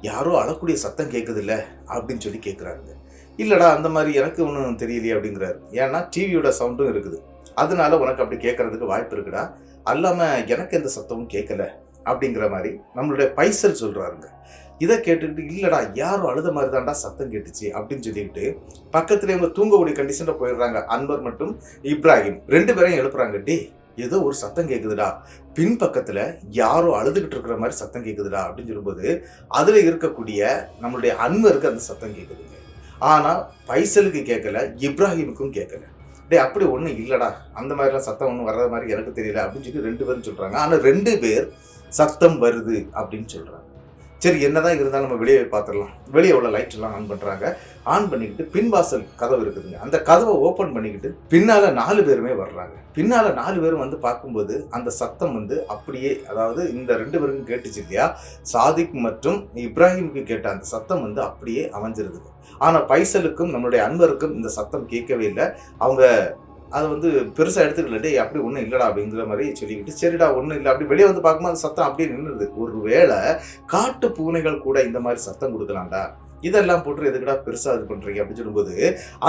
யாரோ அழக்கூடிய சத்தம் கேட்குது இல்லை அப்படின்னு சொல்லி கேட்குறாருங்க. இல்லைடா அந்த மாதிரி எனக்கு ஒன்றும் தெரியலையே அப்படிங்கிறாரு. ஏன்னா டிவியோட சவுண்டும் இருக்குது, அதனால உனக்கு அப்படி கேட்கறதுக்கு வாய்ப்பு இருக்குடா, அல்லாமல் எனக்கு எந்த சத்தமும் கேட்கல அப்படிங்கிற மாதிரி நம்மளுடைய பைசல் சொல்கிறாருங்க. இதை கேட்டுக்கிட்டு இல்லைடா யாரோ அழுத மாதிரி தான்டா சத்தம் கேட்டுச்சு அப்படின்னு சொல்லிக்கிட்டு பக்கத்துல இவங்க தூங்கக்கூடிய கண்டிஷனில் போயிடுறாங்க. அன்வர் மற்றும் இப்ராஹிம் 2 பேரையும் எழுப்புறாங்க. டே ஏதோ ஒரு சத்தம் கேட்குதுடா, பின்பக்கத்தில் யாரோ அழுதுகிட்டு இருக்கிற மாதிரி சத்தம் கேட்குதுடா அப்படின்னு சொல்லும்போது அதில் இருக்கக்கூடிய நம்மளுடைய அன்வருக்கு அந்த சத்தம் கேட்குதுங்க. ஆனால் பைசலுக்கு கேட்கல, இப்ராஹிமுக்கும் கேட்கல. டே அப்படி ஒன்றும் இல்லைடா, அந்த மாதிரிலாம் சத்தம் ஒன்றும் வர்ற மாதிரி எனக்கு தெரியல அப்படின்னு சொல்லி 2 பேரும் சொல்கிறாங்க. ஆனால் 2 பேர் சத்தம் வருது அப்படின்னு சொல்கிறாங்க. சரி என்னதான் இருந்தாலும் நம்ம வெளியே பார்த்துடலாம். வெளியே உள்ள லைட் எல்லாம் ஆன் பண்ணுறாங்க. ஆன் பண்ணிக்கிட்டு பின்வாசல் கதவு இருக்குதுங்க, அந்த கதவை ஓப்பன் பண்ணிக்கிட்டு பின்னால் 4 பேருமே வர்றாங்க. பின்னால் 4 பேரும் வந்து பார்க்கும்போது அந்த சத்தம் வந்து அப்படியே, அதாவது இந்த 2 பேருக்கும் கேட்டுச்சு இல்லையா, சாதிக் மற்றும் இப்ராஹிமுக்கு கேட்ட அந்த சத்தம் வந்து அப்படியே அமைஞ்சிருது. ஆனால் பைசலுக்கும் நம்மளுடைய அன்வருக்கும் இந்த சத்தம் கேட்கவே இல்லை. அவங்க அதை வந்து பெருசாக எடுத்துக்கல. டே அப்படி ஒன்றும் இல்லைடா அப்படிங்கிற மாதிரி சொல்லிக்கிட்டு சரிடா ஒன்றும் இல்லை அப்படி வெளியே வந்து பார்க்கும்போது அந்த சத்தம் அப்படியே நின்றுது. ஒரு வேளை காட்டு பூனைகள் கூட இந்த மாதிரி சத்தம் கொடுக்கலாம்டா, இதெல்லாம் போட்டு எதுக்குடா பெருசாக இது பண்ணுறீங்க அப்படின்னு சொல்லும்போது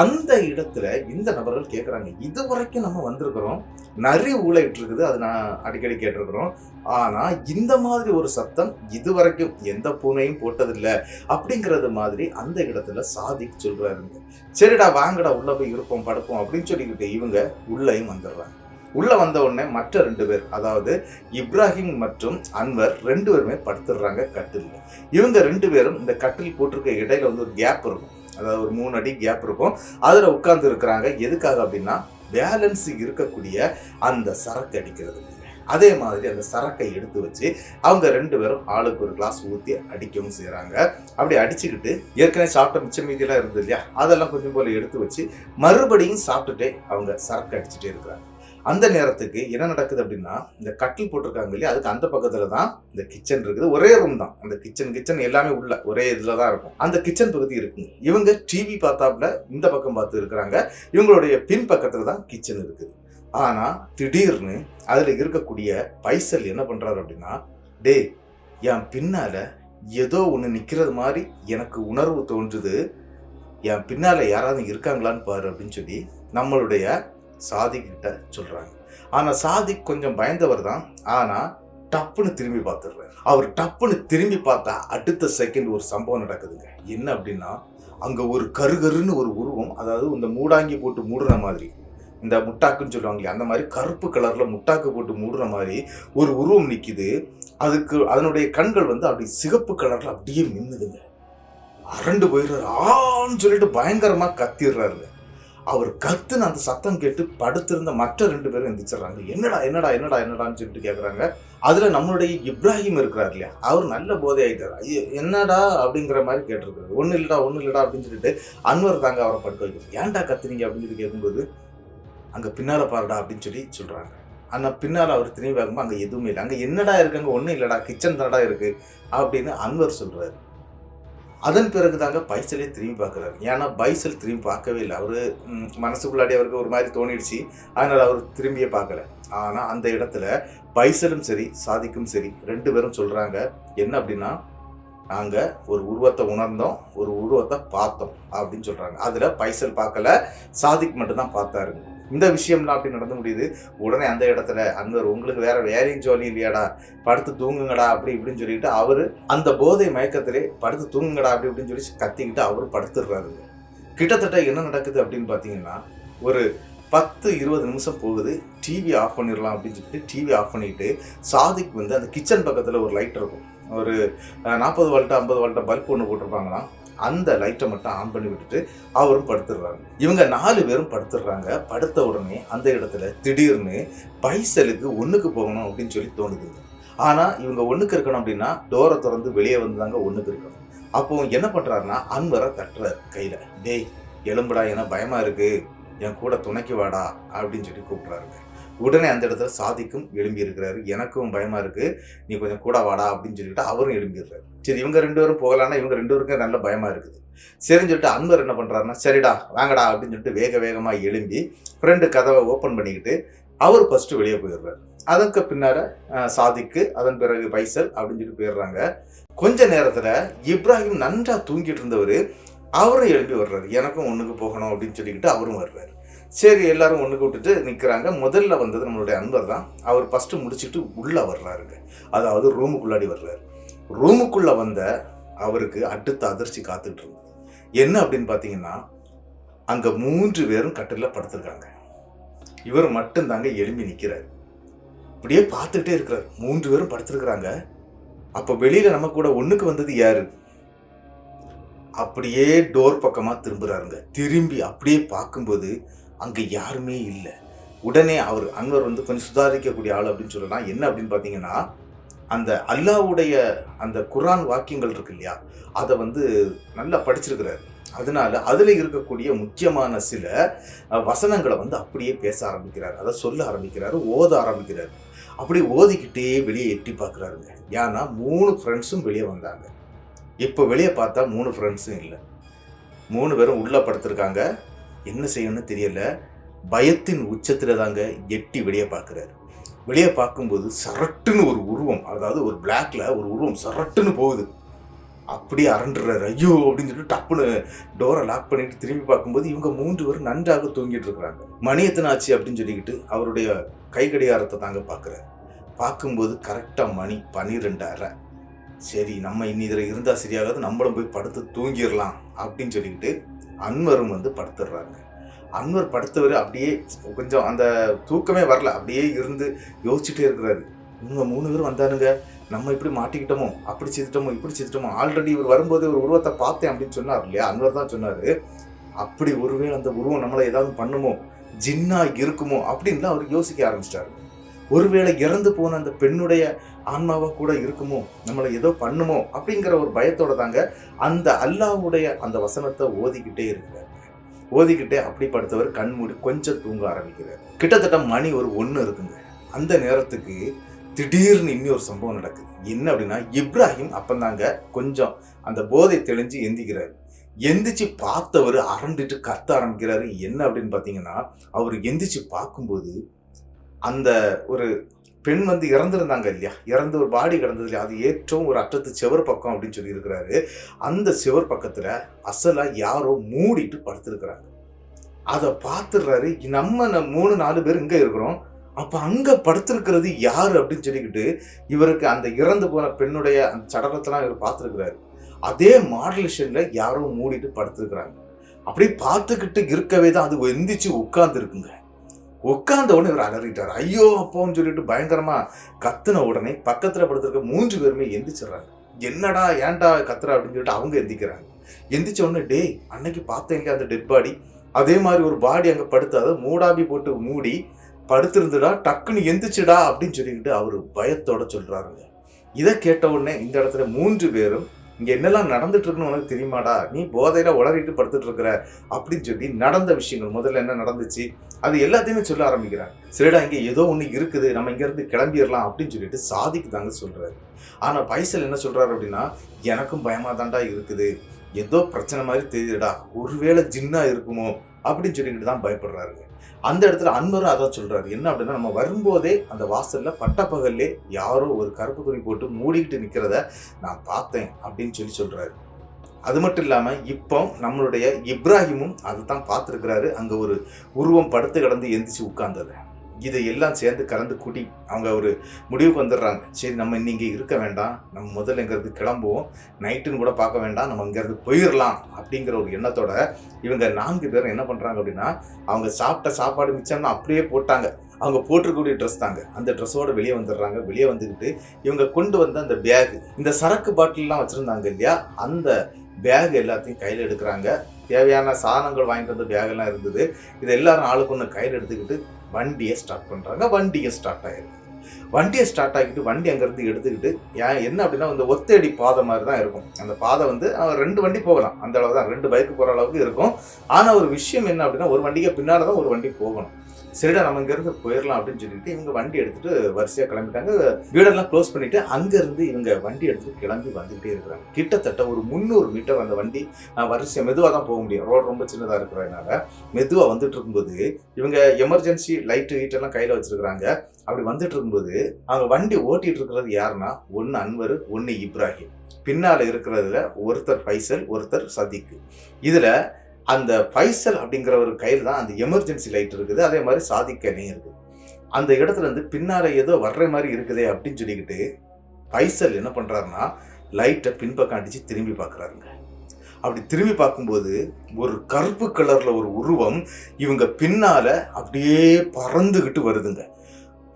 அந்த இடத்துல இந்த நபர்கள் கேட்குறாங்க, இது வரைக்கும் நம்ம வந்திருக்கிறோம், நரி ஊழையிட்டு இருக்குது, அது நான் அடிக்கடி கேட்டிருக்கிறோம், ஆனால் இந்த மாதிரி ஒரு சத்தம் இது வரைக்கும் எந்த பூனையும் போட்டதில்லை அப்படிங்கிறது மாதிரி அந்த இடத்துல சாதிக் சொல்கிறாருங்க. சரிடா வாங்கடா உள்ள போய் இருப்போம் படுப்போம் அப்படின்னு சொல்லிக்கிட்டு இவங்க உள்ளேயும் வந்துடுறாங்க. உள்ள வந்த உடனே மற்ற 2 பேர், அதாவது இப்ராஹிம் மற்றும் அன்வர் 2 பேருமே படுத்துடுறாங்க கட்டில். இவங்க 2 பேரும் இந்த கட்டில் போட்டிருக்க இடையில வந்து ஒரு கேப் இருக்கும், அதாவது ஒரு 3 அடி கேப் இருக்கும், அதில் உட்கார்ந்து இருக்கிறாங்க. எதுக்காக அப்படின்னா பேலன்ஸ் இருக்கக்கூடிய அந்த சரக்கு அடிக்கிறது. அதே மாதிரி அந்த சரக்கை எடுத்து வச்சு அவங்க 2 பேரும் ஆளுக்கு ஒரு கிளாஸ் ஊற்றி அடிக்கவும் செய்கிறாங்க. அப்படி அடிச்சுக்கிட்டு ஏற்கனவே சாப்பிட்ட மிச்ச மீதியெல்லாம் இருந்தது இல்லையா, அதெல்லாம் கொஞ்சம் போல எடுத்து வச்சு மறுபடியும் சாப்பிட்டுட்டே அவங்க சரக்கு அடிச்சுட்டே இருக்கிறாங்க. அந்த நேரத்துக்கு என்ன நடக்குது அப்படின்னா, இந்த கட்டில் போட்டிருக்காங்க இல்லையா, அதுக்கு அந்த பக்கத்துல தான் இந்த கிச்சன் இருக்குது. ஒரே ரூம் தான், அந்த கிச்சன் எல்லாமே உள்ள ஒரே இதுல தான் இருக்கும். அந்த கிச்சன் பகுதி இருக்குங்க. இவங்க டிவி பார்த்தாப்புல இந்த பக்கம் பார்த்து இருக்கிறாங்க. இவங்களுடைய பின் பக்கத்துல தான் கிச்சன் இருக்குது. ஆனா திடீர்னு அதுல இருக்கக்கூடிய பைசல் என்ன பண்றாரு அப்படின்னா, டே என் பின்னால ஏதோ ஒண்ணு நிக்கிறது மாதிரி எனக்கு உணர்வு தோன்றுது, என் பின்னால யாராவது இருக்காங்களான்னு பாரு அப்படின்னு சொல்லி நம்மளுடைய சாதிக் கிட்ட சொல்றாங்க. ஆனா சாதிக் கொஞ்சம் பயந்தவர் தான். ஆனா டப்புன்னு திரும்பி பார்த்துடுறாரு. அவர் டப்புன்னு திரும்பி பார்த்தா அடுத்த செகண்ட் ஒரு சம்பவம் நடக்குதுங்க. என்ன அப்படின்னா, அங்க ஒரு கருகருன்னு ஒரு உருவம், அதாவது இந்த மூடாங்கி போட்டு மூடுற மாதிரி, இந்த முட்டாக்குன்னு சொல்லுவாங்களே அந்த மாதிரி கருப்பு கலர்ல முட்டாக்கு போட்டு மூடுற மாதிரி ஒரு உருவம் நிக்குது. அதனுடைய கண்கள் வந்து அப்படி சிகப்பு கலர்ல அப்படியே மின்னுதுங்க. அரண்டு போயிடுறாரு. ஆன்னு சொல்லிட்டு பயங்கரமா கத்திடுறாருங்க. அவர் கத்துன்னு அந்த சத்தம் கேட்டு படுத்திருந்த மற்ற 2 பேரும் எந்திரிச்சிடறாங்க. என்னடா என்னடா என்னடா என்னடான்னு சொல்லிட்டு கேட்குறாங்க. அதில் நம்மளுடைய இப்ராஹிம் இருக்கிறார் இல்லையா, அவர் நல்ல போதை ஆகிட்டார். ஐயோ என்னடா அப்படிங்கிற மாதிரி கேட்டிருக்காரு. ஒன்றும் இல்லடா அப்படின்னு சொல்லிட்டு அன்வர் தாங்க அவரை படுக்க வைக்கிறது. ஏன்டா கத்துனீங்க அப்படின்னு சொல்லி கேட்கும்போது, அங்கே பின்னால் பாருடா அப்படின்னு சொல்லி சொல்கிறாங்க. ஆனால் பின்னால் அவர் திரும்பி பார்க்கும்போது அங்கே எதுவுமே இல்லை. அங்கே என்னடா இருக்கு, அங்கே ஒன்றும் இல்லைடா, கிச்சன் தானடா இருக்கு அப்படின்னு அன்வர் சொல்றாரு. அதன் பிறகு தாங்க பைசலே திரும்பி பார்க்குறாரு. ஏன்னா பைசல் திரும்பி பார்க்கவே இல்லை. அவர் மனசுக்குள்ளாடி அவருக்கு ஒரு மாதிரி தோணிடுச்சு, அதனால் அவர் திரும்பியே பார்க்கல. ஆனால் அந்த இடத்துல பைசலும் சரி சாதிக்கும் சரி 2 பேரும் சொல்கிறாங்க என்ன அப்படின்னா, நாங்கள் ஒரு உருவத்தை உணர்ந்தோம், ஒரு உருவத்தை பார்த்தோம் அப்படின்னு சொல்கிறாங்க. அதில் பைசல் பார்க்கல, சாதிக் மட்டும்தான் பார்த்தாருங்க. இந்த விஷயம்லாம் அப்படி நடந்து முடியுது. உடனே அந்த இடத்துல அன்வர் உங்களுக்கு வேற வேலையும் ஜோலி இல்லையாடா, படுத்து தூங்குங்கடா அப்படி இப்படின்னு சொல்லிட்டு அவரு அந்த போதை மயக்கத்திலே படுத்து தூங்குங்கடா அப்படி இப்படின்னு சொல்லி கத்திக்கிட்டு அவரு படுத்துடுறாருங்க. கிட்டத்தட்ட என்ன நடக்குது அப்படின்னு பார்த்தீங்கன்னா, ஒரு 10-20 நிமிஷம் போகுது. டிவி ஆஃப் பண்ணிடலாம் அப்படின்னு சொல்லிட்டு டிவி ஆஃப் பண்ணிட்டு சாதிக் வந்து அந்த கிச்சன் பக்கத்தில் ஒரு லைட் இருக்கும், ஒரு 40 வால்ட் 50 வால்ட் பல்ப் ஒன்று போட்டிருப்பாங்களாம். அந்த லைட்டை மட்டும் ஆன் பண்ணி விட்டுட்டு அவரும் படுத்துடுறாங்க. இவங்க 4 பேரும் படுத்துடுறாங்க. படுத்த உடனே அந்த இடத்துல திடீர்னு பைசலுக்கு ஒன்றுக்கு போகணும் அப்படின்னு சொல்லி தோணுதுங்க. ஆனால் இவங்க ஒன்றுக்கு இருக்கணும் அப்படின்னா டோரை திறந்து வெளியே வந்து தாங்க ஒன்றுக்கு இருக்கணும். அப்போ என்ன பண்ணுறாருன்னா அன்வரை தட்டுறாரு கையில், டேய் எலும்புடா, ஏன்னா பயமாக இருக்குது, என் கூட துணைக்கு வாடா அப்படின்னு சொல்லி கூப்பிட்றாருங்க. உடனே அந்த இடத்துல சாதிக்கும் எழும்பி இருக்கிறாரு, எனக்கும் பயமா இருக்கு, நீ கொஞ்சம் கூட வாடா அப்படின்னு சொல்லிட்டு அவரும் எழும்பிடுறாரு. சரி இவங்க 2 பேரும் போகலான்னா இவங்க 2 பேருக்கும் நல்ல பயமா இருக்குது. சரின்னு சொல்லிட்டு அன்வர் என்ன பண்றாருன்னா, சரிடா வாங்கடா அப்படின்னு சொல்லிட்டு வேகமா எழும்பி ஃப்ரெண்டு கதவை ஓப்பன் பண்ணிக்கிட்டு அவர் ஃபர்ஸ்ட் வெளியே போயிடுறாரு. அதற்கு பின்னார சாதிக்கு, அதன் பிறகு பைசல் அப்படின்னு சொல்லிட்டு போயிடுறாங்க. கொஞ்ச நேரத்துல இப்ராஹிம் நன்றா தூங்கிட்டு இருந்தவர் அவரும் எழுப்பி வர்றாரு, எனக்கும் ஒன்றுக்கு போகணும் அப்படின்னு சொல்லிக்கிட்டு அவரும் வர்றாரு. சரி எல்லாரும் ஒன்றுக்கு விட்டுட்டு நிற்கிறாங்க. முதல்ல வந்தது நம்மளுடைய அன்வர் தான். அவர் ஃபஸ்ட்டு முடிச்சுட்டு உள்ளே வர்றாருங்க, அதாவது ரூமுக்குள்ளாடி வர்றாரு. ரூமுக்குள்ளே வந்த அவருக்கு அடுத்த அதிர்ச்சி காத்துட்டு இருந்தது. என்ன அப்படின்னு பார்த்தீங்கன்னா, அங்கே 3 பேரும் கட்டிலில் படுத்துருக்காங்க. இவர் மட்டும்தாங்க எழும்பி நிற்கிறார். இப்படியே பார்த்துட்டே இருக்கிறார். 3 பேரும் படுத்துருக்குறாங்க. அப்போ வெளியில் நம்ம கூட ஒன்றுக்கு வந்தது யாரு? அப்படியே டோர் பக்கமாக திரும்புறாருங்க. திரும்பி அப்படியே பார்க்கும்போது அங்கே யாருமே இல்லை. உடனே அவர் அன்வர் வந்து கொஞ்சம் சுதாரிக்கக்கூடிய ஆள் அப்படின்னு சொல்லலாம். என்ன அப்படின்னு பார்த்தீங்கன்னா, அந்த அல்லாஹ்வுடைய அந்த குர்ஆன் வாக்கியங்கள் இருக்கு இல்லையா, அதை வந்து நல்லா படிச்சிருக்கிறாரு. அதனால அதில் இருக்கக்கூடிய முக்கியமான சில வசனங்களை வந்து அப்படியே பேச ஆரம்பிக்கிறார், அதை சொல்ல ஆரம்பிக்கிறாரு, ஓத ஆரம்பிக்கிறாரு. அப்படி ஓதிக்கிட்டே வெளியே எட்டி பார்க்குறாருங்க. ஏன்னா 3 ஃப்ரெண்ட்ஸும் வெளியே வந்தாங்க. இப்போ வெளியே பார்த்தா 3 ஃப்ரெண்ட்ஸும் இல்லை. 3 பேரும் உள்ளே படுத்திருக்காங்க. என்ன செய்யணும்னு தெரியல. பயத்தின் உச்சத்தில் தாங்க எட்டி வெளியே பார்க்குறாரு. வெளியே பார்க்கும்போது சரட்டுன்னு ஒரு உருவம், அதாவது ஒரு பிளாக்ல ஒரு உருவம் சரட்டுன்னு போகுது. அப்படியே அரண்டுறாரு. ஐயோ அப்படின்னு சொல்லிட்டு டப்புன்னு டோரை லாக் பண்ணிட்டு திரும்பி பார்க்கும்போது இவங்க 3 பேரும் நன்றாக தூங்கிட்டு இருக்கிறாங்க. மணி எத்தனை ஆச்சு அப்படின்னு சொல்லிக்கிட்டு அவருடைய கை கடிகாரத்தை தாங்க பார்க்குறாரு. பார்க்கும்போது கரெக்டாக மணி 12:30. சரி நம்ம இன்னி இதில் இருந்தால் சரியாகாது, நம்மளும் போய் படுத்து தூங்கிடலாம் அப்படின்னு சொல்லிக்கிட்டு அன்வரும் வந்து படுத்துடுறாங்க. அன்வர் படுத்தவர் அப்படியே கொஞ்சம் அந்த தூக்கமே வரல, அப்படியே இருந்து யோசிச்சுட்டே இருக்கிறாரு. இவங்க 3 பேரும் வந்தானுங்க, நம்ம இப்படி மாட்டிக்கிட்டோமோ, அப்படி செய்துட்டோமோ, இப்படி செய்துட்டோமோ, ஆல்ரெடி இவர் வரும்போது ஒரு உருவத்தை பார்த்தேன் அப்படின்னு சொன்னார் இல்லையா, அன்வர் தான் சொன்னார். அப்படி ஒருவேளை அந்த உருவம் நம்மளை ஏதாவது பண்ணுமோ, ஜின்னா இருக்குமோ அப்படின்லாம் அவர் யோசிக்க ஆரம்பிச்சிட்டாரு. ஒருவேளை இறந்து போன அந்த பெண்ணுடைய ஆன்மாவாக கூட இருக்குமோ, நம்மளை ஏதோ பண்ணுமோ அப்படிங்கிற ஒரு பயத்தோட தாங்க அந்த அல்லாஹ்வுடைய அந்த வசனத்தை ஓதிக்கிட்டே இருக்கிறார். ஓதிக்கிட்டே அப்படி படுத்தவர் கண் மூடி கொஞ்சம் தூங்க ஆரம்பிக்கிறார். கிட்டத்தட்ட மணி ஒரு 1 இருக்குங்க. அந்த நேரத்துக்கு திடீர்னு இன்னொரு சம்பவம் நடக்குது. என்ன அப்படின்னா, இப்ராஹிம் அப்பந்தாங்க கொஞ்சம் அந்த போதை தெளிஞ்சு எந்திக்கிறாரு. எந்திரிச்சு பார்த்தவர் அரண்டுட்டு கத்த ஆரம்பிக்கிறாரு. என்ன அப்படின்னு பார்த்தீங்கன்னா, அவர் எந்திரிச்சு பார்க்கும்போது அந்த ஒரு பெண் வந்து இறந்துருந்தாங்க இல்லையா, இறந்து ஒரு பாடி கிடந்தது இல்லையா, அது ஏற்றும் ஒரு அற்றத்து செவர் பக்கம் அப்படின்னு சொல்லி இருக்கிறாரு. அந்த செவர் பக்கத்தில் அசலாக யாரோ மூடிட்டு படுத்துருக்குறாங்க. அதை பார்த்துடுறாரு. நம்ம 3-4 பேர் இங்கே இருக்கிறோம், அப்போ அங்கே படுத்திருக்கிறது யார் அப்படின்னு சொல்லிக்கிட்டு இவருக்கு அந்த இறந்து போன பெண்ணுடைய அந்த சடலத்தெல்லாம் இவர் பார்த்துருக்கிறாரு. அதே மாடலேஷனில் யாரோ மூடிட்டு படுத்துருக்குறாங்க. அப்படியே பார்த்துக்கிட்டு இருக்கவே தான் அது எந்திரிச்சு உட்கார்ந்து இருக்குங்க. உட்கார்ந்த உடனே இவர் அலறிட்டார். ஐயோ அப்போன்னு சொல்லிட்டு பயங்கரமா கத்துன உடனே பக்கத்துல படுத்திருக்க 3 பேருமே எந்திரிச்சிடறாங்க. என்னடா ஏன்டா கத்துற அப்படின்னு சொல்லிட்டு அவங்க எந்திக்கிறாங்க. எந்திரிச்ச உடனே, டேய் அன்னைக்கு பார்த்தேன் இல்லையா அந்த டெட் பாடி, அதே மாதிரி ஒரு பாடி அங்கே படுத்து, அதை மூடாபி போட்டு மூடி படுத்திருந்துடா, டக்குன்னு எந்திரிச்சுடா அப்படின்னு சொல்லிக்கிட்டு அவர் பயத்தோட சொல்றாருங்க. இதை கேட்ட உடனே இந்த இடத்துல 3 பேரும், இங்கே என்னெல்லாம் நடந்துட்டு இருக்குன்னு உனக்கு தெரியுமாடா, நீ போதையில உளறிட்டு படுத்துட்டு இருக்கிற அப்படின்னு சொல்லி நடந்த விஷயங்கள், முதல்ல என்ன நடந்துச்சு, அது எல்லாத்தையுமே சொல்ல ஆரம்பிக்கிறாங்க. சரிடா, இங்கே ஏதோ ஒன்று இருக்குது, நம்ம இங்கேருந்து கிளம்பிடலாம் அப்படின்னு சொல்லிட்டு சாதிக்கு தாங்க சொல்கிறாரு. ஆனால் பைசல் என்ன சொல்கிறாரு அப்படின்னா, எனக்கும் பயமாக தாண்டா இருக்குது, ஏதோ பிரச்சனை மாதிரி தெரியுதுடா, ஒருவேளை ஜின்னா இருக்குமோ அப்படின்னு சொல்லிக்கிட்டு தான் பயப்படுறாருங்க. அந்த இடத்துல அன்வரும் அதான் சொல்கிறாரு. என்ன அப்படின்னா, நம்ம வரும்போதே அந்த வாசலில் பட்டப்பகல்லே யாரோ ஒரு கருப்பு துணி போட்டு மூடிக்கிட்டு நிற்கிறத நான் பார்த்தேன் அப்படின்னு சொல்கிறாரு. அது மட்டும் இல்லாமல் இப்போ நம்மளுடைய இப்ராஹிமும் அதை தான் பார்த்துருக்கிறாரு. அங்கே ஒரு உருவம் படுத்து கிடந்து எந்திரிச்சு உட்கார்ந்தது. இதை எல்லாம் சேர்ந்து கலந்து கூட்டி அவங்க ஒரு முடிவுக்கு வந்துடுறாங்க. சரி, நம்ம இன்னைக்கு இருக்க வேண்டாம், நம்ம முதல்ல இங்கேருந்து கிளம்புவோம், நைட்டுன்னு கூட பார்க்க வேண்டாம், நம்ம இங்கேருந்து போயிடலாம் அப்படிங்கிற ஒரு எண்ணத்தோட இவங்க 4 பேரும் என்ன பண்ணுறாங்க அப்படின்னா, அவங்க சாப்பிட்ட சாப்பாடு மிச்சம்னா அப்படியே போட்டாங்க. அவங்க போட்டிருக்கக்கூடிய ட்ரெஸ் தாங்க, அந்த ட்ரெஸ்ஸோட வெளியே வந்துடுறாங்க. வெளியே வந்துக்கிட்டு இவங்க கொண்டு வந்த அந்த பேக், இந்த சரக்கு பாட்டில்லாம் வச்சுருந்தாங்க இல்லையா, அந்த பேக் எல்லாத்தையும் கையில் எடுக்கிறாங்க. தேவையான சாதனங்கள் வாங்கிட்டு வந்த பேகெல்லாம் இருந்தது. இதை எல்லாரும் ஆளுக்கு ஒன்று கையில் எடுத்துக்கிட்டு வண்டியை ஸ்டார்ட் பண்ணுறாங்க. வண்டியை ஸ்டார்ட் ஆகிருக்கு. வண்டியை ஸ்டார்ட் ஆகிட்டு வண்டி அங்கேருந்து எடுத்துக்கிட்டு என்ன அப்படின்னா, இந்த ஒத்தடி பாதை மாதிரி தான் இருக்கும். அந்த பாதை வந்து 2 வண்டி போகலாம், அந்த அளவு தான், 2 பைக்கு போகிற அளவுக்கு இருக்கும். ஆனால் ஒரு விஷயம் என்ன அப்படின்னா, ஒரு வண்டிக்கு பின்னால் தான் ஒரு வண்டி போகணும். சரிடா, நம்ம இங்கேருந்து போயிடலாம் அப்படின்னு சொல்லிட்டு இவங்க வண்டி எடுத்துகிட்டு வரிசையாக கிளம்பிட்டாங்க. வீடெல்லாம் க்ளோஸ் பண்ணிவிட்டு அங்கேருந்து இவங்க வண்டி எடுத்துகிட்டு கிளம்பி வந்துக்கிட்டே இருக்கிறாங்க. கிட்டத்தட்ட ஒரு 300 மீட்டர் அந்த வண்டி வரிசையாக மெதுவாக தான் போக முடியும், ரோடு ரொம்ப சின்னதாக இருக்கிறதுனால மெதுவாக வந்துட்டு இருக்கும்போது இவங்க எமர்ஜென்சி லைட்டு ஹீட்டெல்லாம் கையில் வச்சுருக்கிறாங்க. அப்படி வந்துட்டு இருக்கும்போது அவங்க வண்டி ஓட்டிகிட்டு இருக்கிறது யாருன்னா, ஒன்று அன்வர், ஒன்று இப்ராஹிம். பின்னால் இருக்கிறதுல ஒருத்தர் ஃபைசல், ஒருத்தர் சதிக்கு. இதில் அந்த ஃபைசல் அப்படிங்கிற ஒரு கையில் தான் அந்த எமர்ஜென்சி லைட் இருக்குது, அதே மாதிரி சாதிக் கையிலையும் இருக்குது. அந்த இடத்துல இருந்து பின்னால் ஏதோ வர்ற மாதிரி இருக்குதே அப்படின்னு சொல்லிக்கிட்டு ஃபைசல் என்ன பண்ணுறாருன்னா, லைட்டை பின்பக்கம் அடித்து திரும்பி பார்க்குறாருங்க. அப்படி திரும்பி பார்க்கும்போது ஒரு கருப்பு கலரில் ஒரு உருவம் இவங்க பின்னால் அப்படியே பறந்துக்கிட்டு வருதுங்க.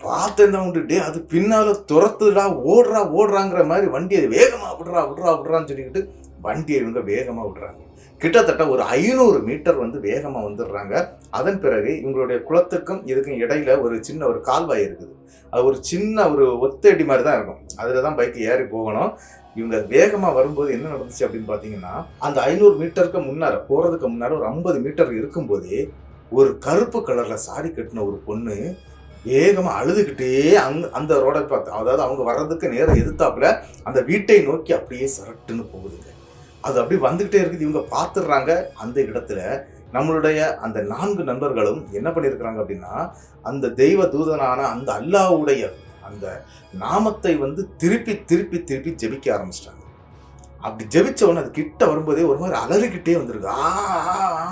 பார்த்தேன் உண்டுட்டே, அது பின்னால் துரத்துடா, ஓடுறாங்கிற மாதிரி வண்டியை வேகமாக விடுறான்னு சொல்லிக்கிட்டு வண்டியை இவங்க வேகமாக விடுறாங்க. கிட்டத்தட்ட ஒரு 500 மீட்டர் வந்து வேகமாக வந்துடுறாங்க. அதன் பிறகு இவங்களுடைய குளத்துக்கும் இதுக்கும் இடையில ஒரு சின்ன ஒரு கால்வாய் இருக்குது. அது ஒரு சின்ன ஒரு ஒத்தடி மாதிரி தான் இருக்கும், அதில் தான் பைக்கு ஏறி போகணும். இவங்க வேகமாக வரும்போது என்ன நடந்துச்சு அப்படின்னு பார்த்தீங்கன்னா, அந்த 500 மீட்டருக்கு முன்னார போகிறதுக்கு முன்னார ஒரு 50 மீட்டர் இருக்கும்போதே ஒரு கருப்பு கலரில் சாரி கட்டின ஒரு பொண்ணு வேகமாக அழுதுகிட்டே அந்த ரோடை பார்த்து, அதாவது அவங்க வர்றதுக்கு நேரம் எதிர்த்தாப்புல அந்த வீட்டை நோக்கி அப்படியே சரட்டுன்னு போகுதுங்க. அது அப்படி வந்துக்கிட்டே இருக்குது. இவங்க பார்த்துடுறாங்க. அந்த இடத்துல நம்மளுடைய அந்த 4 நண்பர்களும் என்ன பண்ணியிருக்கிறாங்க அப்படின்னா, அந்த தெய்வ தூதனான அந்த அல்லாஹ்வுடைய அந்த நாமத்தை வந்து திருப்பி ஜெபிக்க ஆரம்பிச்சிட்டாங்க. அப்படி ஜெபிச்ச உடனே அது கிட்ட வரும்போதே ஒரு மாதிரி அலறிக்கிட்டே வந்திருக்கு.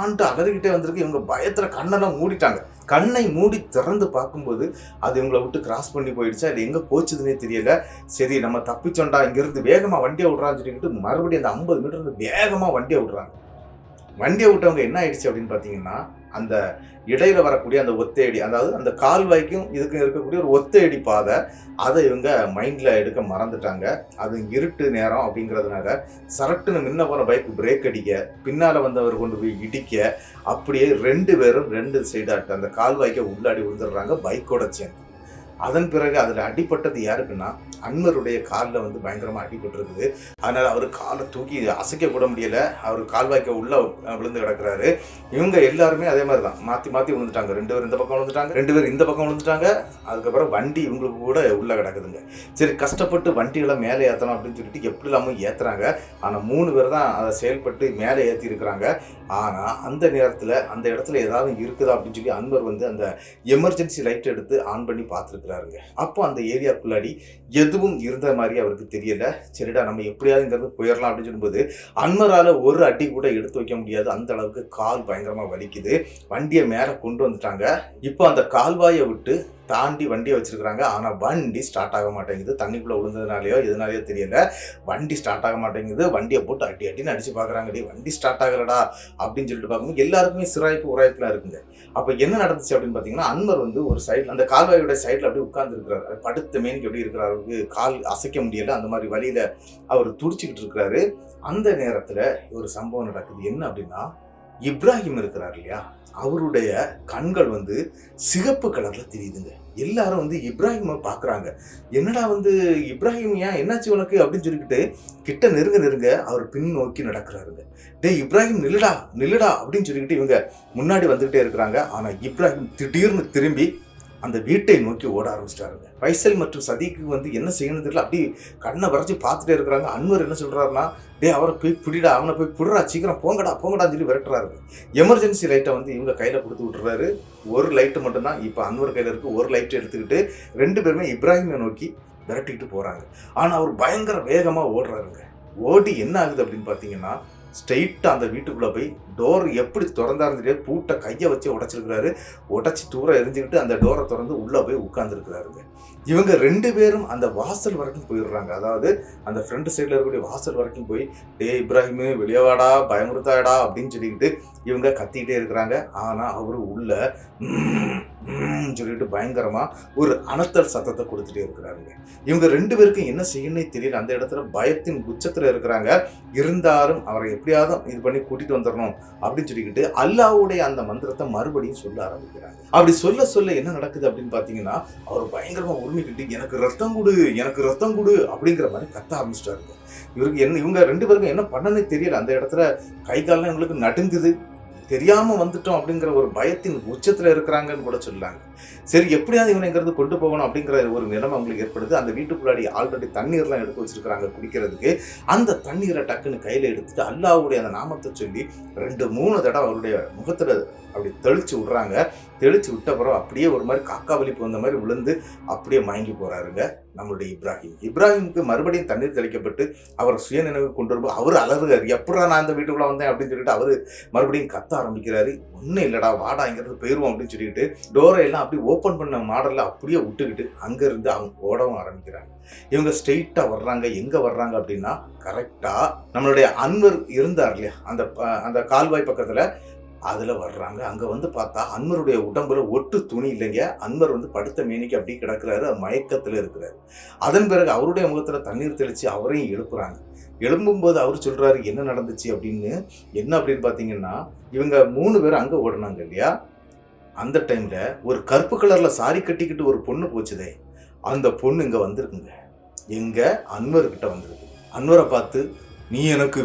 ஆன்ட்டு அலறிக்கிட்டே வந்திருக்கு. இவங்க பயத்தில் கண்ணெல்லாம் மூடிட்டாங்க. கண்ணை மூடி திறந்து பார்க்கும்போது அது இவங்களை விட்டு கிராஸ் பண்ணி போயிடுச்சா இல்லை எங்கே போச்சுதுன்னே தெரியல. சரி, நம்ம தப்பிச்சோண்டா, இங்கேருந்து வேகமாக வண்டியை விட்றான்னு சொல்லிக்கிட்டு மறுபடியும் அந்த 50 மீட்டர் இருந்து வேகமாக வண்டியை விட்றாங்க. வண்டியை விட்டவங்க என்ன ஆயிடுச்சு அப்படின்னு பார்த்தீங்கன்னா, அந்த இடையில வரக்கூடிய அந்த ஒத்தையடி, அதாவது அந்த கால்வாய்க்கும் இதுக்கும் இருக்கக்கூடிய ஒரு ஒத்தையடி பாதை, அதை இவங்க மைண்டில் எடுக்க மறந்துட்டாங்க. அது இருட்டு நேரம் அப்படிங்கிறதுனால சரட்டுன்னு முன்ன போன பைக் பிரேக் அடிக்க, பின்னால் வந்தவர் கொண்டு போய் இடிக்க, அப்படியே 2 பேரும் 2 சைடாட்டு அந்த கால்வாய்க்கு உள்ளாடி விழுந்துடுறாங்க பைக்கோட சேர்ந்து. அதன் பிறகு அதில் அடிப்பட்டது யாருக்குன்னா, அன்வருடைய காலில் வந்து பயங்கரமாக அடிபட்டுருக்குது. அதனால் அவர் காலை தூக்கி அசைக்க கூட முடியலை. அவர் கால்வாய்க்க உள்ளே விழுந்து கிடக்கிறாரு. இவங்க எல்லாருமே அதே மாதிரி தான் மாற்றி விழுந்துட்டாங்க. 2 பேர் இந்த பக்கம் விழுந்துட்டாங்க, 2 பேர் இந்த பக்கம் விழுந்துட்டாங்க. அதுக்கப்புறம் வண்டி இவங்களுக்கு கூட உள்ளே கிடக்குதுங்க. சரி, கஷ்டப்பட்டு வண்டிகளை மேலே ஏற்றலாம் அப்படின்னு சொல்லிட்டு எப்படி இல்லாமல் ஏற்றுறாங்க. ஆனால் 3 பேர் தான் அதை செயல்பட்டு மேலே ஏற்றி இருக்கிறாங்க. ஆனால் அந்த நேரத்தில் அந்த இடத்துல ஏதாவது இருக்குதா அப்படின்னு சொல்லி அன்வர் வந்து அந்த எமர்ஜென்சி லைட் எடுத்து ஆன் பண்ணி பார்த்துருக்குறாருங்க. அப்போ அந்த ஏரியாக்குள்ளாடி எதுவும் இருந்த மாதிரி அவருக்கு தெரியல. சரிடா, நம்ம எப்படியாவது இங்கிருந்து போயிடலாம் அப்படின்னு சொல்லும்போது அன்வரால் ஒரு அடி கூட எடுத்து வைக்க முடியாது. அந்த அளவுக்கு கால் பயங்கரமாக வலிக்குது. வண்டியை மேலே கொண்டு வந்துட்டாங்க. இப்போ அந்த கால்வாயை விட்டு தாண்டி வண்டியை வச்சிருக்கிறாங்க. ஆனால் வண்டி ஸ்டார்ட் ஆக மாட்டேங்குது. தண்ணிக்குள்ளே விழுந்ததுனாலையோ எதுனாலையோ தெரியல, வண்டி ஸ்டார்ட் ஆக மாட்டேங்குது. வண்டியை போட்டு அடின்னு அடிச்சு பார்க்குறாங்க. வண்டி ஸ்டார்ட் ஆகலடா அப்படின்னு சொல்லிட்டு பார்க்கும்போது எல்லாருக்குமே உராய்ப்புலாம் இருக்குங்க. அப்போ என்ன நடந்துச்சு அப்படின்னு பார்த்தீங்கன்னா, அன்வர் வந்து ஒரு சைடில் அந்த கால்வாயோட சைடில் அப்படியே உட்கார்ந்து இருக்கிறாரு. படுத்த மேனிக்கு எப்படி இருக்கிறாருக்கு, கால் அசைக்க முடியலை. அந்த மாதிரி வழியில் அவர் துடிச்சிக்கிட்டு இருக்கிறாரு. அந்த நேரத்தில் ஒரு சம்பவம் நடக்குது. என்ன அப்படின்னா, இப்ராஹிம் இருக்கிறார் இல்லையா, அவருடைய கண்கள் வந்து சிகப்பு கலர்ல தெரியுதுங்க. எல்லாரும் வந்து இப்ராஹிமை பார்க்குறாங்க. என்னடா வந்து இப்ராஹிம் ஏன் என்னாச்சு உனக்கு அப்படின்னு சொல்லிக்கிட்டு கிட்ட நெருங்க அவர் பின் நோக்கி நடக்கிறாருங்க. டேய் இப்ராஹிம் நில்லுடா நில்லுடா அப்படின்னு சொல்லிக்கிட்டு இவங்க முன்னாடி வந்துகிட்டே இருக்கிறாங்க. ஆனால் இப்ராஹிம் திடீர்னு திரும்பி அந்த வீட்டை நோக்கி ஓட ஆரம்பிச்சிட்டாருங்க. ஃபைசல் மற்றும் சதீக்கு வந்து என்ன செய்யணும் தெரியல, அப்படி கண்ணை வரைச்சி பார்த்துட்டே இருக்கிறாங்க. அன்வர் என்ன சொல்றாருன்னா, டே அவரை போய் பிடிடா, அவனை போய் பிடுறா, சீக்கிரம் போங்கடான்னு சொல்லி விரட்டுறாரு. எமர்ஜென்சி லைட்டை வந்து இவங்க கையில் கொடுத்து விட்டுறாரு. ஒரு லைட்டு மட்டும்தான் இப்போ அன்வர் கையில் இருக்கு. ஒரு லைட்டை எடுத்துக்கிட்டு 2 பேருமே இப்ராஹிமை நோக்கி விரட்டிக்கிட்டு போகிறாங்க. ஆனால் அவர் பயங்கர வேகமாக ஓடுறாருங்க. ஓடி என்ன ஆகுது அப்படின்னு பார்த்தீங்கன்னா, ஸ்ட்ரெயிட்டாக அந்த வீட்டுக்குள்ளே போய் டோர் எப்படி திறந்தாருந்தே பூட்டை கையை வச்சு உடச்சிருக்கிறாரு. உடச்சி தூரம் எரிஞ்சுக்கிட்டு அந்த டோரை திறந்து உள்ளே போய் உட்காந்துருக்கிறாருங்க. இவங்க 2 பேரும் அந்த வாசல் வரைக்கும் போயிடுறாங்க. அதாவது அந்த ஃப்ரண்ட் சைடில் இருக்கக்கூடிய வாசல் வரைக்கும் போய், டே இப்ராஹிமு வெளியவாடா, பயமுறுத்தாடா அப்படின்னு சொல்லிக்கிட்டு இவங்க கத்திக்கிட்டே இருக்கிறாங்க. ஆனால் அவரு உள்ள சொல்லிட்டு பயங்கரமாக ஒரு அனர்த்தல் சத்தத்தை கொடுத்துட்டே இருக்கிறாருங்க. இவங்க 2 பேருக்கும் என்ன செய்யணும்னே தெரியல. அந்த இடத்துல பயத்தின் உச்சத்தில் இருக்கிறாங்க. இருந்தாலும் அவரை எப்படியாவது இது பண்ணி கூட்டிட்டு வந்துடணும் அப்படின்னு சொல்லிக்கிட்டு அல்லாஹ்வுடைய அந்த மந்திரத்தை மறுபடியும் சொல்ல ஆரம்பிக்கிறாங்க. அப்படி சொல்ல என்ன நடக்குது அப்படின்னு பார்த்தீங்கன்னா, அவர் பயங்கரமா உரிமைக்கிட்டு எனக்கு ரத்தம் கொடு அப்படிங்கிற மாதிரி கத்த ஆரம்பிச்சிட்டாருங்க. இவங்க 2 பேருக்கும் என்ன பண்ணனே தெரியல. அந்த இடத்துல கை கால்லாம் இவங்களுக்கு நடுங்குது. தெரியாம வந்துட்டோம் அப்படிங்கிற ஒரு பயத்தின் உச்சத்துல இருக்கிறாங்கன்னு கூட சொல்லலாங்க. சரி எப்படியாவது இவனை இங்கிருந்து கொண்டு போகணும் அப்படிங்கிற ஒரு நிலைமை அவங்களுக்கு ஏற்படுது. அந்த வீட்டுக்குள்ளாடி ஆல்ரெடி தண்ணீர்லாம் எடுத்து வச்சிருக்கிறாங்க குடிக்கிறதுக்கு. அந்த தண்ணீரை டக்குன்னு கையில எடுத்துட்டு அல்லாஹ்வுடைய அந்த நாமத்தை சொல்லி 2-3 தடவை அவருடைய முகத்துல அப்படி தெளிச்சு விடுறாங்க. தெளிச்சு விட்ட பிறகு அப்படியே ஒரு மாதிரி காக்கா வலிப்பு வந்த மாதிரி விழுந்து அப்படியே மயங்கி போறாருங்க நம்மளுடைய இப்ராஹிமுக்கு மறுபடியும் தண்ணீர் தெளிக்கப்பட்டு அவரை சுயநினைவு கொண்டு வரும்போது அவர் அலறுகாரு. எப்படா நான் இந்த வீட்டுக்குள்ள வந்தேன் அப்படின்னு சொல்லிட்டு அவரு மறுபடியும் கத்த ஆரம்பிக்கிறாரு. ஒன்றும் இல்லடா வாடா இங்கிறது போயிடுவோம் அப்படின்னு சொல்லிட்டு டோரை எல்லாம் அப்படியே ஓப்பன் பண்ண மாடலில் அப்படியே விட்டுக்கிட்டு அங்கேருந்து அவங்க ஓடவும் ஆரம்பிக்கிறாங்க. இவங்க ஸ்ட்ரெயிட்டாக வர்றாங்க. எங்கே வர்றாங்க அப்படின்னா, கரெக்டாக நம்மளுடைய அன்வர் இருந்தார் இல்லையா அந்த கால்வாய் பக்கத்தில், அதில் வர்றாங்க. அங்கே வந்து பார்த்தா அன்வருடைய உடம்புல ஒட்டு துணி இல்லைங்க. அன்வர் வந்து படுத்த மேனிக்கு அப்படி கிடக்கிறாரு, மயக்கத்தில் இருக்கிறாரு. அதன் பிறகு அவருடைய முகத்தில் தண்ணீர் தெளித்து அவரையும் எழுப்புறாங்க. எழும்பும்போது அவர் சொல்கிறாரு என்ன நடந்துச்சு அப்படின்னு. என்ன அப்படின்னு பார்த்தீங்கன்னா, இவங்க 3 பேர் அங்கே ஓடினாங்க இல்லையா, அந்த டைமில் ஒரு கருப்பு கலரில் சாரி கட்டிக்கிட்டு ஒரு பொண்ணு போச்சுதே, அந்த பொண்ணு இங்கே வந்திருக்குங்க. எங்கே அன்வர்கிட்ட வந்திருக்கு. அன்வரை பார்த்து நீ எனக்கு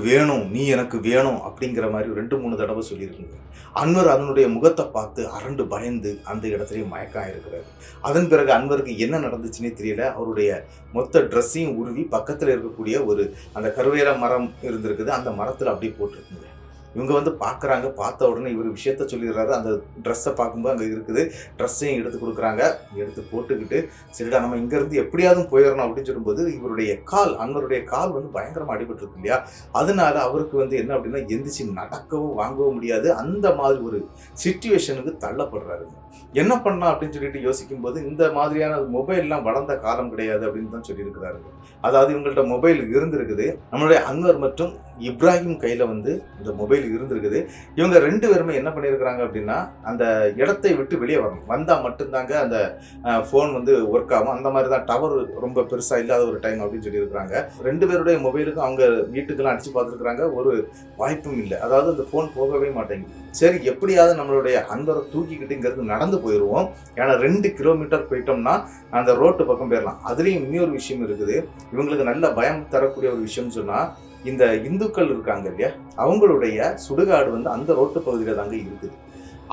வேணும் அப்படிங்கிற மாதிரி 2-3 தடவை சொல்லியிருக்குங்க. அன்வர் அதனுடைய முகத்தை பார்த்து அரண்டு பயந்து அந்த இடத்துலயே மயக்கம் இருக்கிறாரு. அதன் பிறகு அன்வருக்கு என்ன நடந்துச்சுன்னே தெரியல. அவருடைய மொத்த ட்ரெஸ்ஸையும் உருவி பக்கத்தில் இருக்கக்கூடிய ஒரு அந்த கருவேல மரம் இருந்திருக்குது, அந்த மரத்தில் அப்படியே போட்டிருக்குங்க. இவங்க வந்து பார்க்குறாங்க. பார்த்த உடனே இவர் விஷயத்த சொல்லிடுறாரு. அந்த ட்ரெஸ்ஸை பார்க்கும்போது அங்கே இருக்குது. ட்ரெஸ்ஸையும் எடுத்து கொடுக்குறாங்க. எடுத்து போட்டுக்கிட்டு சரிடா நம்ம இங்கேருந்து எப்படியாவது போயிடணும் அப்படின்னு சொல்லும்போது இவருடைய அன்வருடைய கால் வந்து பயங்கரமாக அடிபட்டுருக்கு இல்லையா, அதனால அவருக்கு வந்து என்ன அப்படின்னா எந்திரிச்சு நடக்கவும் வாங்கவும் முடியாது. அந்த மாதிரி ஒரு சிச்சுவேஷனுக்கு தள்ளப்படுறாருங்க. என்ன பண்ணலாம் அப்படின்னு சொல்லிட்டு யோசிக்கும் போது இந்த மாதிரியான மொபைல்லாம் வளர்ந்த காலம் கிடையாது அப்படின்னு தான் சொல்லியிருக்கிறாரு. அதாவது இவங்கள்ட்ட மொபைல் இருந்திருக்குது. நம்மளுடைய அன்வர் மற்றும் இப்ராஹிம் கையில் வந்து இந்த மொபைல் இருந்திருக்குது. இவங்க 2 பேருமே என்ன பண்ணியிருக்கிறாங்க அப்படின்னா, அந்த இடத்தை விட்டு வெளியே வரணும், வந்தால் மட்டும்தாங்க அந்த ஃபோன் வந்து ஒர்க் ஆகும். அந்த மாதிரி தான் டவர் ரொம்ப பெருசாக இல்லாத ஒரு டைம் அப்படின்னு சொல்லியிருக்கிறாங்க. 2 பேருடைய மொபைலுக்கும் அவங்க வீட்டுக்கெல்லாம் அடித்து பார்த்துருக்குறாங்க. ஒரு வாய்ப்பும் இல்லை. அதாவது அந்த ஃபோன் போகவே மாட்டேங்குது. சரி எப்படியாவது நம்மளுடைய அன்வரை தூக்கிக்கிட்டு இங்கேருந்து நடந்து போயிடுவோம். ஏன்னா 2 கிலோமீட்டர் போயிட்டோம்னா அந்த ரோட்டு பக்கம் போயிடலாம். அதுலேயும் இன்னொரு விஷயம் இருக்குது. இவங்களுக்கு நல்ல பயம் தரக்கூடிய ஒரு விஷயம்னு சொன்னால், இந்த இந்துக்கள் இருக்காங்க இல்லையா, அவங்களுடைய சுடுகாடு வந்து அந்த ரோட்டு பகுதியில் தாங்க இருக்குது.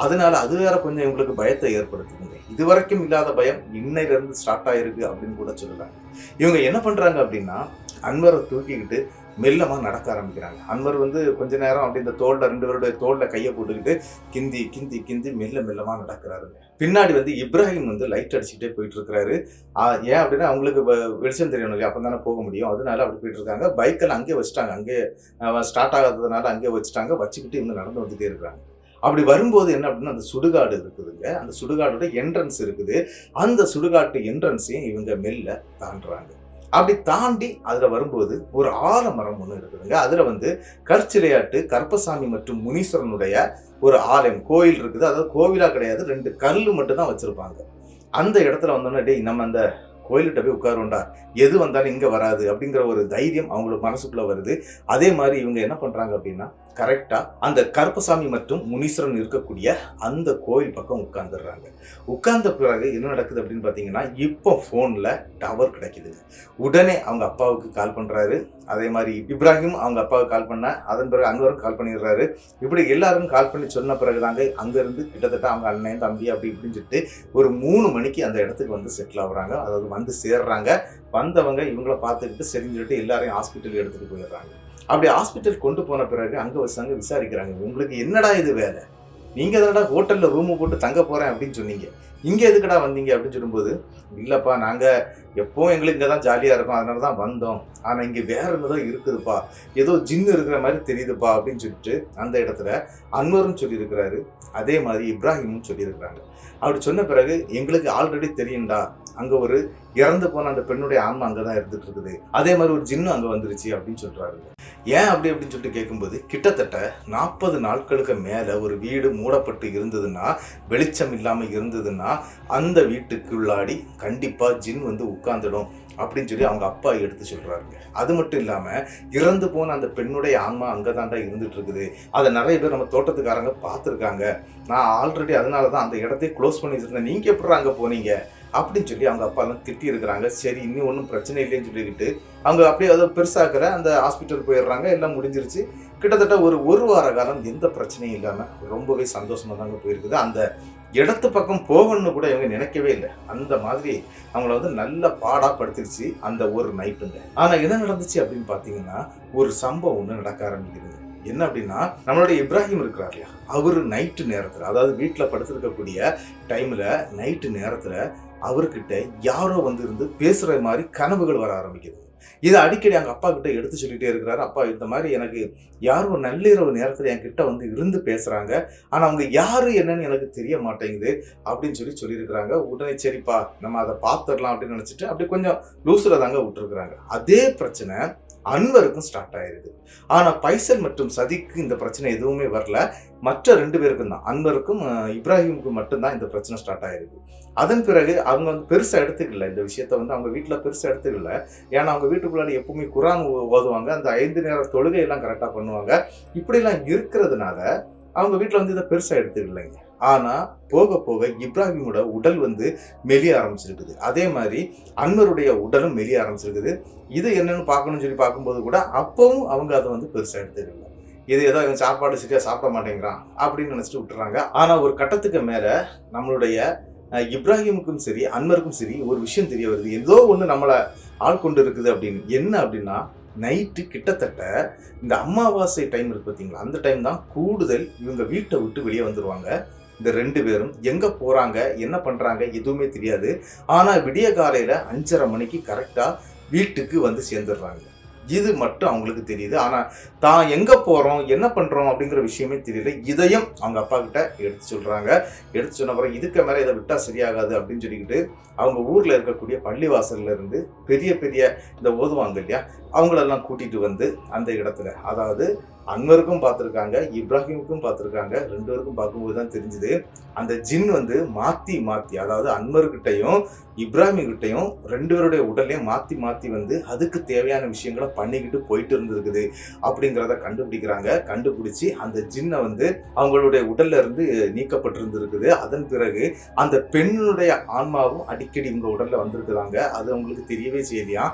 அதனால அது வேற கொஞ்சம் இவங்களுக்கு பயத்தை ஏற்படுத்துதுங்க. இதுவரைக்கும் இல்லாத பயம் இன்னையிலிருந்து ஸ்டார்ட் ஆயிருக்கு அப்படின்னு கூட சொல்லலாங்க. இவங்க என்ன பண்றாங்க அப்படின்னா, அன்வரை தூக்கிக்கிட்டு மெல்லமா நடக்க ஆரம்பிக்கிறாங்க. அன்வர் வந்து கொஞ்ச நேரம் அப்படி இந்த தோல்ல 2 பேருடைய தோல்ல கையை போட்டுக்கிட்டு கிந்தி மெல்லமா நடக்கிறாருங்க. பின்னாடி வந்து இப்ராஹிம் வந்து லைட் அடிச்சுட்டே போயிட்டு இருக்கிறாரு. ஏன் அப்படின்னா அவங்களுக்கு வெளிச்சம் தெரியணும் இல்லையா, அப்போ தானே போக முடியும். அதனால அப்படி போயிட்டு இருக்காங்க. பைக்கெல்லாம் அங்கேயே வச்சுட்டாங்க. அங்கேயே ஸ்டார்ட் ஆகாததுனால அங்கேயே வச்சுக்கிட்டு இவங்க நடந்து வந்துட்டே இருக்கிறாங்க. அப்படி வரும்போது என்ன அப்படின்னா, அந்த சுடுகாடு இருக்குதுங்க. அந்த சுடுகாடோட என்ட்ரன்ஸ் இருக்குது. அந்த சுடுகாட்டு என்ட்ரன்ஸையும் இவங்க மெல்ல தாண்டுறாங்க. அப்படி தாண்டி அதில் வரும்போது ஒரு ஆலமரம் ஒன்று இருக்குதுங்க. அதில் வந்து கற்சிலையாட்டு கருப்பசாமி மற்றும் முனீஸ்வரனுடைய ஒரு ஆலயம் கோயில் இருக்குது. அதாவது கோவிலாக கிடையாது, 2 கல் மட்டும் தான் வச்சுருப்பாங்க. அந்த இடத்துல வந்தோன்னா, டேய் நம்ம அந்த கோயில்கிட்ட போய் உட்காருண்டா, எது வந்தாலும் இங்கே வராது அப்படிங்கிற ஒரு தைரியம் அவங்களுக்கு மனசுக்குள்ளே வருது. அதே மாதிரி இவங்க என்ன பண்ணுறாங்க அப்படின்னா, கரெக்டா அந்த கருப்பசாமி மற்றும் முனீஸ்வரன் இருக்கக்கூடிய அந்த கோயில் பக்கம் உட்கார்ந்துடுறாங்க. உட்கார்ந்த பிறகு என்ன நடக்குது அப்படின்னு பார்த்தீங்கன்னா, இப்போ ஃபோனில் டவர் கிடைக்குதுங்க. உடனே அவங்க அப்பாவுக்கு கால் பண்ணுறாரு. அதே மாதிரி இப்ராஹிம் அவங்க அப்பாவுக்கு கால் பண்ண, அதன் பிறகு அங்கவரும் கால் பண்ணிடுறாரு. இப்படி எல்லாரும் கால் பண்ணி சொன்ன பிறகு தாங்க அங்கேருந்து கிட்டத்தட்ட அவங்க அண்ணன் தம்பி அப்படி இப்படின்னு சொல்லிட்டு ஒரு 3 மணிக்கு அந்த இடத்துக்கு வந்து செட்டில் ஆகுறாங்க. அதாவது வந்து சேர்றாங்க. வந்தவங்க இவங்கள பார்த்துக்கிட்டு சரின்னு சொல்லிட்டு எல்லாரையும் ஹாஸ்பிட்டலுக்கு எடுத்துகிட்டு போயிடுறாங்க. அப்படி ஹாஸ்பிட்டல் கொண்டு போன பிறகு அங்கே வச்சாங்க விசாரிக்கிறாங்க, உங்களுக்கு என்னடா இது வேலை, நீங்கள் தானடா ஹோட்டலில் ரூமு போட்டு தங்க போகிறேன் அப்படின்னு சொன்னீங்க, இங்கே எதுக்கடா வந்தீங்க அப்படின்னு சொல்லும்போது, இல்லைப்பா நாங்கள் எப்போவும் எங்களுக்கு இங்கே தான் ஜாலியாக இருக்கும், அதனால தான் வந்தோம், ஆனால் இங்கே வேற என்னதான் இருக்குதுப்பா, ஏதோ ஜின்னு இருக்கிற மாதிரி தெரியுதுப்பா அப்படின்னு சொல்லிட்டு அந்த இடத்துல அன்வரும் சொல்லியிருக்கிறாரு. அதே மாதிரி இப்ராஹிமும் சொல்லியிருக்கிறாங்க. அப்படி சொன்ன பிறகு எங்களுக்கு ஆல்ரெடி தெரியும்டா, அங்கே ஒரு இறந்து போன அந்த பெண்ணுடைய ஆன்மா அங்கே தான் இருந்துட்டு இருக்குது, அதே மாதிரி ஒரு ஜின்னும் அங்கே வந்துருச்சு அப்படின்னு சொல்கிறாரு. ஏன் அப்படின்னு சொல்லிட்டு கேட்கும்போது, கிட்டத்தட்ட 40 நாட்களுக்கு மேலே ஒரு வீடு மூடப்பட்டு இருந்ததுன்னா, வெளிச்சம் இல்லாமல் இருந்ததுன்னா அந்த வீட்டுக்குள்ளாடி கண்டிப்பாக ஜின் வந்து உட்கார்ந்துடும் அப்படின்னு சொல்லி அவங்க அப்பா எடுத்து சொல்கிறாருங்க. அது மட்டும் இல்லாமல் இறந்து போன அந்த பெண்ணுடைய ஆன்மா அங்கே தாண்டா இருந்துட்டு இருக்குது, அதை நிறைய பேர் நம்ம தோட்டத்துக்காரங்க பார்த்துருக்காங்க, நான் ஆல்ரெடி அதனால தான் அந்த இடத்தையே க்ளோஸ் பண்ணி வச்சுருந்தேன், நீங்கள் எப்படி அங்கே போனீங்க அப்படின்னு சொல்லி அவங்க அப்பாலாம் திட்டி இருக்கிறாங்க. சரி இன்னும் ஒன்றும் பிரச்சனை இல்லைன்னு சொல்லிக்கிட்டு அவங்க அப்படியே அதை பெருசாக்கிற அந்த ஹாஸ்பிட்டல் போயிடுறாங்க. எல்லாம் முடிஞ்சிருச்சு. கிட்டத்தட்ட ஒரு வார காலம் எந்த பிரச்சனையும் இல்லாமல் ரொம்பவே சந்தோஷமாக தாங்க போயிருக்குது. அந்த இடத்து பக்கம் போகணும்னு கூட இவங்க நினைக்கவே இல்லை. அந்த மாதிரி அவங்கள வந்து நல்ல பாடா படுத்திருச்சு அந்த ஒரு நைட்டுங்க. ஆனால் என்ன நடந்துச்சு அப்படின்னு பார்த்தீங்கன்னா, ஒரு சம்பவம் ஒன்று நடக்க ஆரம்பிக்குது. என்ன அப்படின்னா, நம்மளுடைய இப்ராஹிம் இருக்கிறார் இல்லையா, அவரு நைட்டு நேரத்தில், அதாவது வீட்டில் படுத்திருக்கக்கூடிய டைமில் நைட்டு நேரத்தில் அவர்கிட்ட யாரோ வந்து இருந்து பேசுகிற மாதிரி கனவுகள் வர ஆரம்பிக்குது. இதை அடிக்கடி அவங்க அப்பா கிட்ட எடுத்து சொல்லிட்டே இருக்கிறாரு. அப்பா இந்த மாதிரி எனக்கு யாரோ நள்ளிரவு நேரத்தில் என்கிட்ட வந்து இருந்து பேசுகிறாங்க, ஆனால் அவங்க யாரு என்னன்னு எனக்கு தெரிய மாட்டேங்குது அப்படின்னு சொல்லியிருக்கிறாங்க. உடனே சரிப்பா நம்ம அதை பார்த்துடலாம் அப்படின்னு நினச்சிட்டு அப்படி கொஞ்சம் லூஸில் தாங்க விட்டுருக்குறாங்க. அதே பிரச்சனை அன்வருக்கும் ஸ்டார்ட் ஆயிருக்கு. ஆனால் பைசல் மற்றும் சதிக்கு இந்த பிரச்சனை எதுவுமே வரல. மற்ற 2 பேருக்கும் தான், அன்வருக்கும் இப்ராஹிமுக்கும் மட்டும்தான் இந்த பிரச்சனை ஸ்டார்ட் ஆயிருக்கு. அதன் பிறகு அவங்க வந்து பெருசாக எடுத்துக்கல இந்த விஷயத்த வந்து அவங்க வீட்டில் பெருசாக எடுத்துக்கல. ஏன்னா அவங்க வீட்டுக்குள்ளாடி எப்பவுமே குரான் ஓதுவாங்க, அந்த 5 நேர தொழுகையெல்லாம் கரெக்டாக பண்ணுவாங்க. இப்படிலாம் இருக்கிறதுனால அவங்க வீட்டில் வந்து இதை பெருசாக எடுத்துக்கலைங்க. ஆனால் போக போக இப்ராஹிமோட உடல் வந்து மெலிய ஆரம்பிச்சிருக்குது. அதே மாதிரி அன்வருடைய உடலும் மெலிய ஆரம்பிச்சிருக்குது. இது என்னன்னு பார்க்கணும்னு சொல்லி பார்க்கும்போது கூட அப்பவும் அவங்க அதை வந்து பெருசாக எடுத்துக்கல. இது ஏதோ இவன் சாப்பாடு சரியாக சாப்பிட மாட்டேங்கிறான் அப்படின்னு நினச்சிட்டு விட்டுறாங்க. ஆனால் ஒரு கட்டத்துக்கு மேலே நம்மளுடைய இப்ராஹிமுக்கும் சரி அன்வருக்கும் சரி ஒரு விஷயம் தெரிய வருது, ஏதோ ஒன்று நம்மளை ஆட்கொண்டு இருக்குது அப்படின்னு. என்ன அப்படின்னா, நைட்டு கிட்டத்தட்ட இந்த அமாவாசை டைம் இருக்கு பார்த்தீங்களா, அந்த டைம் தான் கூடுதல் இவங்க வீட்டை விட்டு வெளியே வந்துடுவாங்க. இந்த 2 பேரும் எங்கே போகிறாங்க என்ன பண்ணுறாங்க எதுவுமே தெரியாது. ஆனால் விடிய காலையில் 5:30 மணிக்கு கரெக்டாக வீட்டுக்கு வந்து சேர்ந்துடுறாங்க. இது மட்டும் அவங்களுக்கு தெரியுது. ஆனால் தான் எங்கே போகிறோம் என்ன பண்ணுறோம் அப்படிங்கிற விஷயமே தெரியல. இதையும் அவங்க அப்பா கிட்ட எடுத்து சொல்கிறாங்க. எடுத்து சொன்ன பிறகு இதுக்கு மேலே இதை விட்டால் சரியாகாது அப்படின்னு சொல்லிக்கிட்டு அவங்க ஊரில் இருக்கக்கூடிய பள்ளிவாசல்ல இருந்து பெரிய பெரிய இந்த ஓதுவாங்க இல்லையா, அவங்களெல்லாம் கூட்டிகிட்டு வந்து அந்த இடத்துல, அதாவது அன்வருக்கும் பார்த்துருக்காங்க இப்ராஹிமுக்கும் பார்த்துருக்காங்க. 2 பேருக்கும் பார்க்கும்போது தான் தெரிஞ்சுது அந்த ஜின் வந்து மாற்றி மாற்றி, அதாவது அன்வர்கிட்டையும் இப்ராஹிம்கிட்டையும் 2 பேருடைய உடலையும் மாற்றி மாற்றி வந்து அதுக்கு தேவையான விஷயங்களை பண்ணிக்கிட்டு போயிட்டு இருந்திருக்குது அப்படிங்கிறத கண்டுபிடிக்கிறாங்க. கண்டுபிடிச்சி அந்த ஜின்னை வந்து அவங்களுடைய உடல்ல இருந்து நீக்கப்பட்டிருந்திருக்குது. அதன் பிறகு அந்த பெண்ணுடைய ஆன்மாவும் அடிக்கடி இவங்க உடல்ல வந்திருக்குறாங்க. அது அவங்களுக்கு தெரியவே செய்யலையா.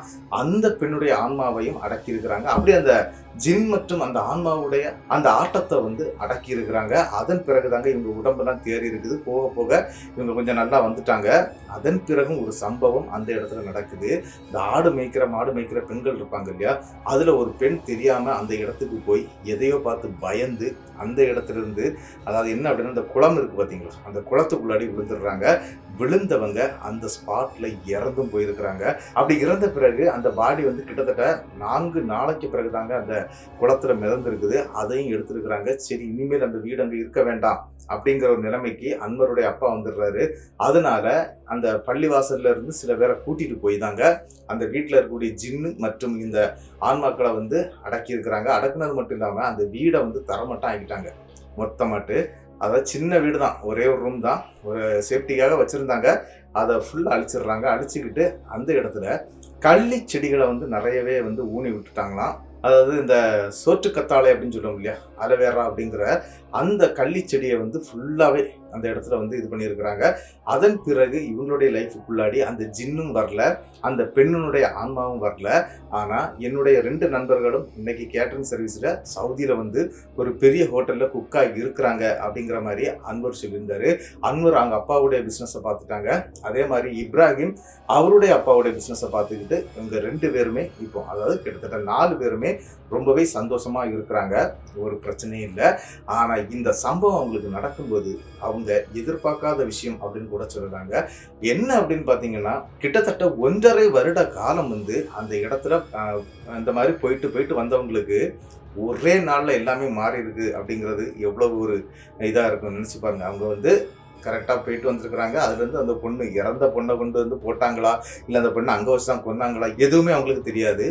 அந்த பெண்ணுடைய ஆன்மாவையும் அடக்கி இருக்கிறாங்க. அப்படி அந்த ஜின் மற்றும் அந்த ஆன்மாவுடைய அந்த ஆட்டத்தை வந்து அடக்கி இருக்கிறாங்க. அதன் பிறகுதாங்க இவங்க உடம்பெல்லாம் தேறி இருக்குது. போக போக இவங்க கொஞ்சம் நல்லா வந்துட்டாங்க. அதன் பிறகும் ஒரு சம்பவம் அந்த இடத்துல நடக்குது. இந்த ஆடு மேய்க்கிற மாடு மேய்க்கிற பெண்கள் இருப்பாங்க இல்லையா, அதுல ஒரு பெண் தெரியாம அந்த இடத்துக்கு போய் எதையோ பார்த்து பயந்து அந்த இடத்துல இருந்து, அதாவது என்ன அப்படின்னா அந்த குளம் இருக்கு பார்த்தீங்களா, அந்த குளத்துக்குள்ளாடி விழுந்துடுறாங்க. விழுந்தவங்க அந்த ஸ்பாட்ல இறந்தும் போயிருக்கிறாங்க. அப்படி இறந்த பிறகு அந்த பாடி வந்து கிட்டத்தட்ட 4 நாளைக்கு பிறகுதாங்க அந்த குளத்துல மிதந்திருக்குது. அதையும் எடுத்திருக்கிறாங்க. சரி இனிமேல் அந்த வீடு அங்கே இருக்க வேண்டாம் அப்படிங்கிற ஒரு நிலைமைக்கு அன்வருடைய அப்பா வந்துடுறாரு. அதனால அந்த பள்ளிவாசல்ல இருந்து சில பேரை கூட்டிட்டு போய் தாங்க அந்த வீட்டில் இருக்கக்கூடிய ஜின்னு மற்றும் இந்த ஆன்மாக்களை வந்து அடக்கி இருக்கிறாங்க. அடக்குனது மட்டும் இல்லாமல் அந்த வீடை வந்து தரமட்டம் ஆகிட்டாங்க மொத்தமாட்டு. அதாவது சின்ன வீடு தான், ஒரே ஒரு ரூம் தான், ஒரு சேஃப்டிக்காக வச்சுருந்தாங்க. அதை ஃபுல்லாக அழிச்சிடுறாங்க. அழிச்சிக்கிட்டு அந்த இடத்துல கள்ளி செடிகளை வந்து நிறையவே வந்து ஊனி விட்டுட்டாங்களாம். அதாவது இந்த சோற்று கத்தாழை அப்படின்னு சொல்லுவோம் இல்லையா, அலோவேரா அப்படிங்கிற அந்த கள்ளி செடியை வந்து ஃபுல்லாகவே அந்த இடத்துல வந்து இது பண்ணியிருக்கிறாங்க. அதன் பிறகு இவங்களுடைய லைஃபுக்குள்ளாடி அந்த ஜின்னும் வரல, அந்த பெண்ணினுடைய ஆன்மாவும் வரல. ஆனால் என்னுடைய 2 நண்பர்களும் இன்னைக்கு கேட்டரிங் சர்வீஸில் சவுதியில் வந்து ஒரு பெரிய ஹோட்டலில் குக்காக இருக்கிறாங்க அப்படிங்கிற மாதிரி அன்வர் சொல்லியிருந்தாரு. அன்வர் அவங்க அப்பாவுடைய பிஸ்னஸை பார்த்துட்டாங்க. அதே மாதிரி இப்ராஹிம் அவருடைய அப்பாவுடைய பிஸ்னஸை பார்த்துக்கிட்டு இவங்க 2 பேருமே இப்போ, அதாவது கிட்டத்தட்ட 4 பேருமே ரொம்பவே சந்தோஷமாக இருக்கிறாங்க. ஒரு பிரச்சனையும் இல்லை. ஆனால் இந்த சம்பவம் அவங்களுக்கு நடக்கும்போது அவங்க எதிர்பார்க்காத விஷயம் அப்படின்னு கூட சொல்றாங்க. என்ன அப்படின்னு பார்த்தீங்கன்னா, கிட்டத்தட்ட 1.5 வருட காலம் வந்து அந்த இடத்துல இந்த மாதிரி போயிட்டு வந்தவங்களுக்கு ஒரே நாளில் எல்லாமே மாறி இருக்கு அப்படிங்கிறது எவ்வளவு ஒரு இதாக இருக்கும் நினச்சி பாருங்க. அவங்க வந்து கரெக்டாக போயிட்டு வந்துருக்குறாங்க. அதுலேருந்து அந்த பொண்ணு இறந்த பொண்ணை கொண்டு வந்து போட்டாங்களா, இல்லை அந்த பொண்ணை அங்கே வச்சு தான் கொன்னாங்களா, எதுவுமே அவங்களுக்கு தெரியாது.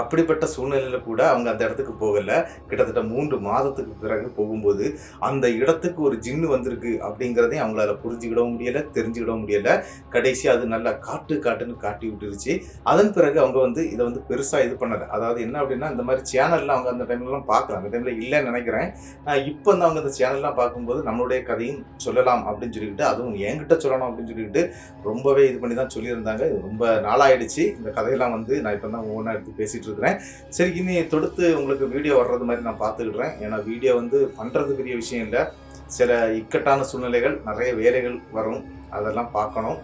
அப்படிப்பட்ட சூழ்நிலையில் கூட அவங்க அந்த இடத்துக்கு போகலை. கிட்டத்தட்ட 3 மாதத்துக்கு பிறகு போகும்போது அந்த இடத்துக்கு ஒரு ஜின்னு வந்திருக்கு அப்படிங்கிறதையும் அவங்களால புரிஞ்சுக்கிடவும் முடியலை, தெரிஞ்சுக்கிடவும் முடியலை. கடைசி அது நல்லா காட்டுன்னு காட்டி விட்டுருச்சு. அதன் பிறகு அவங்க வந்து இதை வந்து பெருசாக இது பண்ணலை. அதாவது என்ன அப்படின்னா, இந்த மாதிரி சேனல்லாம் அவங்க அந்த டைம்லலாம் பார்க்குறாங்க. அந்த டைமில் இல்லைன்னு நினைக்கிறேன். இப்போ வந்து அவங்க அந்த சேனல்லாம் பார்க்கும்போது நம்மளுடைய கதையும் சொல்லலாம் அப்படின்னு சொல்லிக்கிட்டு, அதுவும் என்கிட்ட சொல்லணும் அப்படின்னு சொல்லிக்கிட்டு ரொம்பவே இது பண்ணி தான் சொல்லியிருந்தாங்க. இது ரொம்ப நாளாயிடுச்சு. இந்த கதையெல்லாம் வந்து நான் இப்போ தான் ஒவ்வொன்றா எடுத்து பேசிட்டு இருக்கிறேன். சரி, இனி தொடுத்து உங்களுக்கு வீடியோ வர்றது மாதிரி நான் பார்த்துக்கிடுறேன். ஏன்னா வீடியோ வந்து பண்ணுறது பெரிய விஷயம் இல்லை. சில இக்கட்டான சூழ்நிலைகள், நிறைய வேலைகள் வரும், அதெல்லாம் பார்க்கணும்.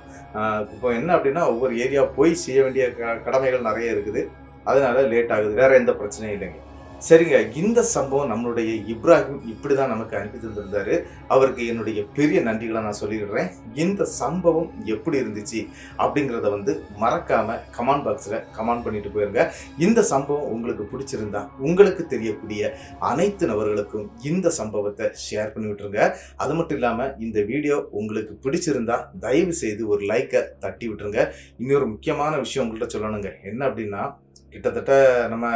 இப்போ என்ன அப்படின்னா, ஒவ்வொரு ஏரியா போய் செய்ய வேண்டிய கடமைகள் நிறைய இருக்குது. அதனால லேட் ஆகுது. வேற எந்த பிரச்சனையும் இல்லைங்க. சரிங்க, இந்த சம்பவம் நம்மளுடைய இப்ராஹிம் இப்படி தான் நமக்கு அனுப்பி தந்திருந்தாரு. அவருக்கு என்னுடைய பெரிய நன்றிகளை நான் சொல்லிடுறேன். இந்த சம்பவம் எப்படி இருந்துச்சு அப்படிங்கிறத வந்து மறக்காம கமெண்ட் பாக்ஸில் கமெண்ட் பண்ணிட்டு போயிருங்க. இந்த சம்பவம் உங்களுக்கு பிடிச்சிருந்தா உங்களுக்கு தெரியக்கூடிய அனைத்து நபர்களுக்கும் இந்த சம்பவத்தை ஷேர் பண்ணி விட்டுருங்க. அது மட்டும் இல்லாமல் இந்த வீடியோ உங்களுக்கு பிடிச்சிருந்தா தயவு செய்து ஒரு லைக்கை தட்டி விட்டுருங்க. இன்னொரு முக்கியமான விஷயம் உங்கள்கிட்ட சொல்லணுங்க. என்ன அப்படின்னா, கிட்டத்தட்ட நம்ம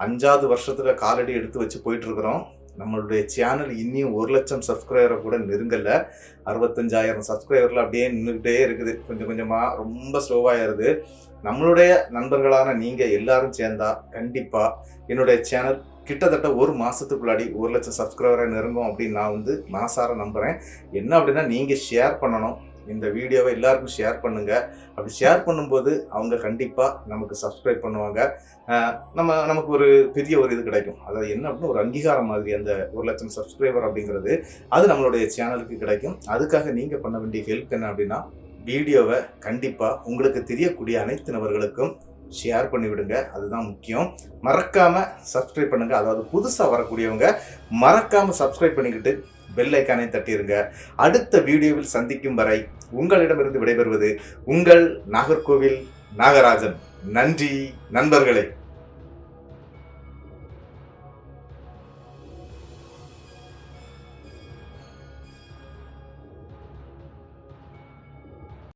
5வது வருஷத்துல காலடி எடுத்து வச்சு போயிட்டு இருக்கிறோம். நம்மளுடைய சேனல் இன்னும் 1 லட்சம் சப்ஸ்கிரைபரை கூட நெருங்கல. 65,000 சப்ஸ்கிரைபர்ல அப்படியே நின்றுக்கிட்டே இருக்குது. கொஞ்சம் கொஞ்சமாக ரொம்ப ஸ்லோவாகிடுது. நம்மளுடைய நண்பர்களான நீங்கள் எல்லாரும் சேர்ந்தா கண்டிப்பாக என்னுடைய சேனல் கிட்டத்தட்ட 1 மாதத்துக்குள்ளாடி 1 லட்சம் சப்ஸ்கிரைபரை நெருங்கும் அப்படின்னு நான் வந்து மனசார நம்புகிறேன். என்ன அப்படின்னா, நீங்கள் ஷேர் பண்ணணும். இந்த வீடியோவை எல்லாருக்கும் ஷேர் பண்ணுங்கள். அப்படி ஷேர் பண்ணும்போது அவங்க கண்டிப்பாக நமக்கு சப்ஸ்கிரைப் பண்ணுவாங்க. நமக்கு ஒரு பெரிய ஒரு இது கிடைக்கும். அதாவது என்ன அப்படின்னா, ஒரு அங்கீகாரம் மாதிரி அந்த 1 லட்சம் சப்ஸ்கிரைபர் அப்படிங்கிறது அது நம்மளுடைய சேனலுக்கு கிடைக்கும். அதுக்காக நீங்கள் பண்ண வேண்டிய ஹெல்ப் என்ன அப்படின்னா, வீடியோவை கண்டிப்பாக உங்களுக்கு தெரியக்கூடிய அனைத்து நபர்களுக்கும் ஷேர் பண்ணி விடுங்க. அதுதான் முக்கியம். மறக்காமல் சப்ஸ்கிரைப் பண்ணுங்கள். அதாவது புதுசாக வரக்கூடியவங்க மறக்காமல் சப்ஸ்கிரைப் பண்ணிக்கிட்டு பெல் ஐக்கானை தட்டிருங்க. அடுத்த வீடியோவில் சந்திக்கும் வரை உங்களிடமிருந்து விடைபெறுவது உங்கள் நாகர்கோவில் நாகராஜன். நன்றி நண்பர்களே.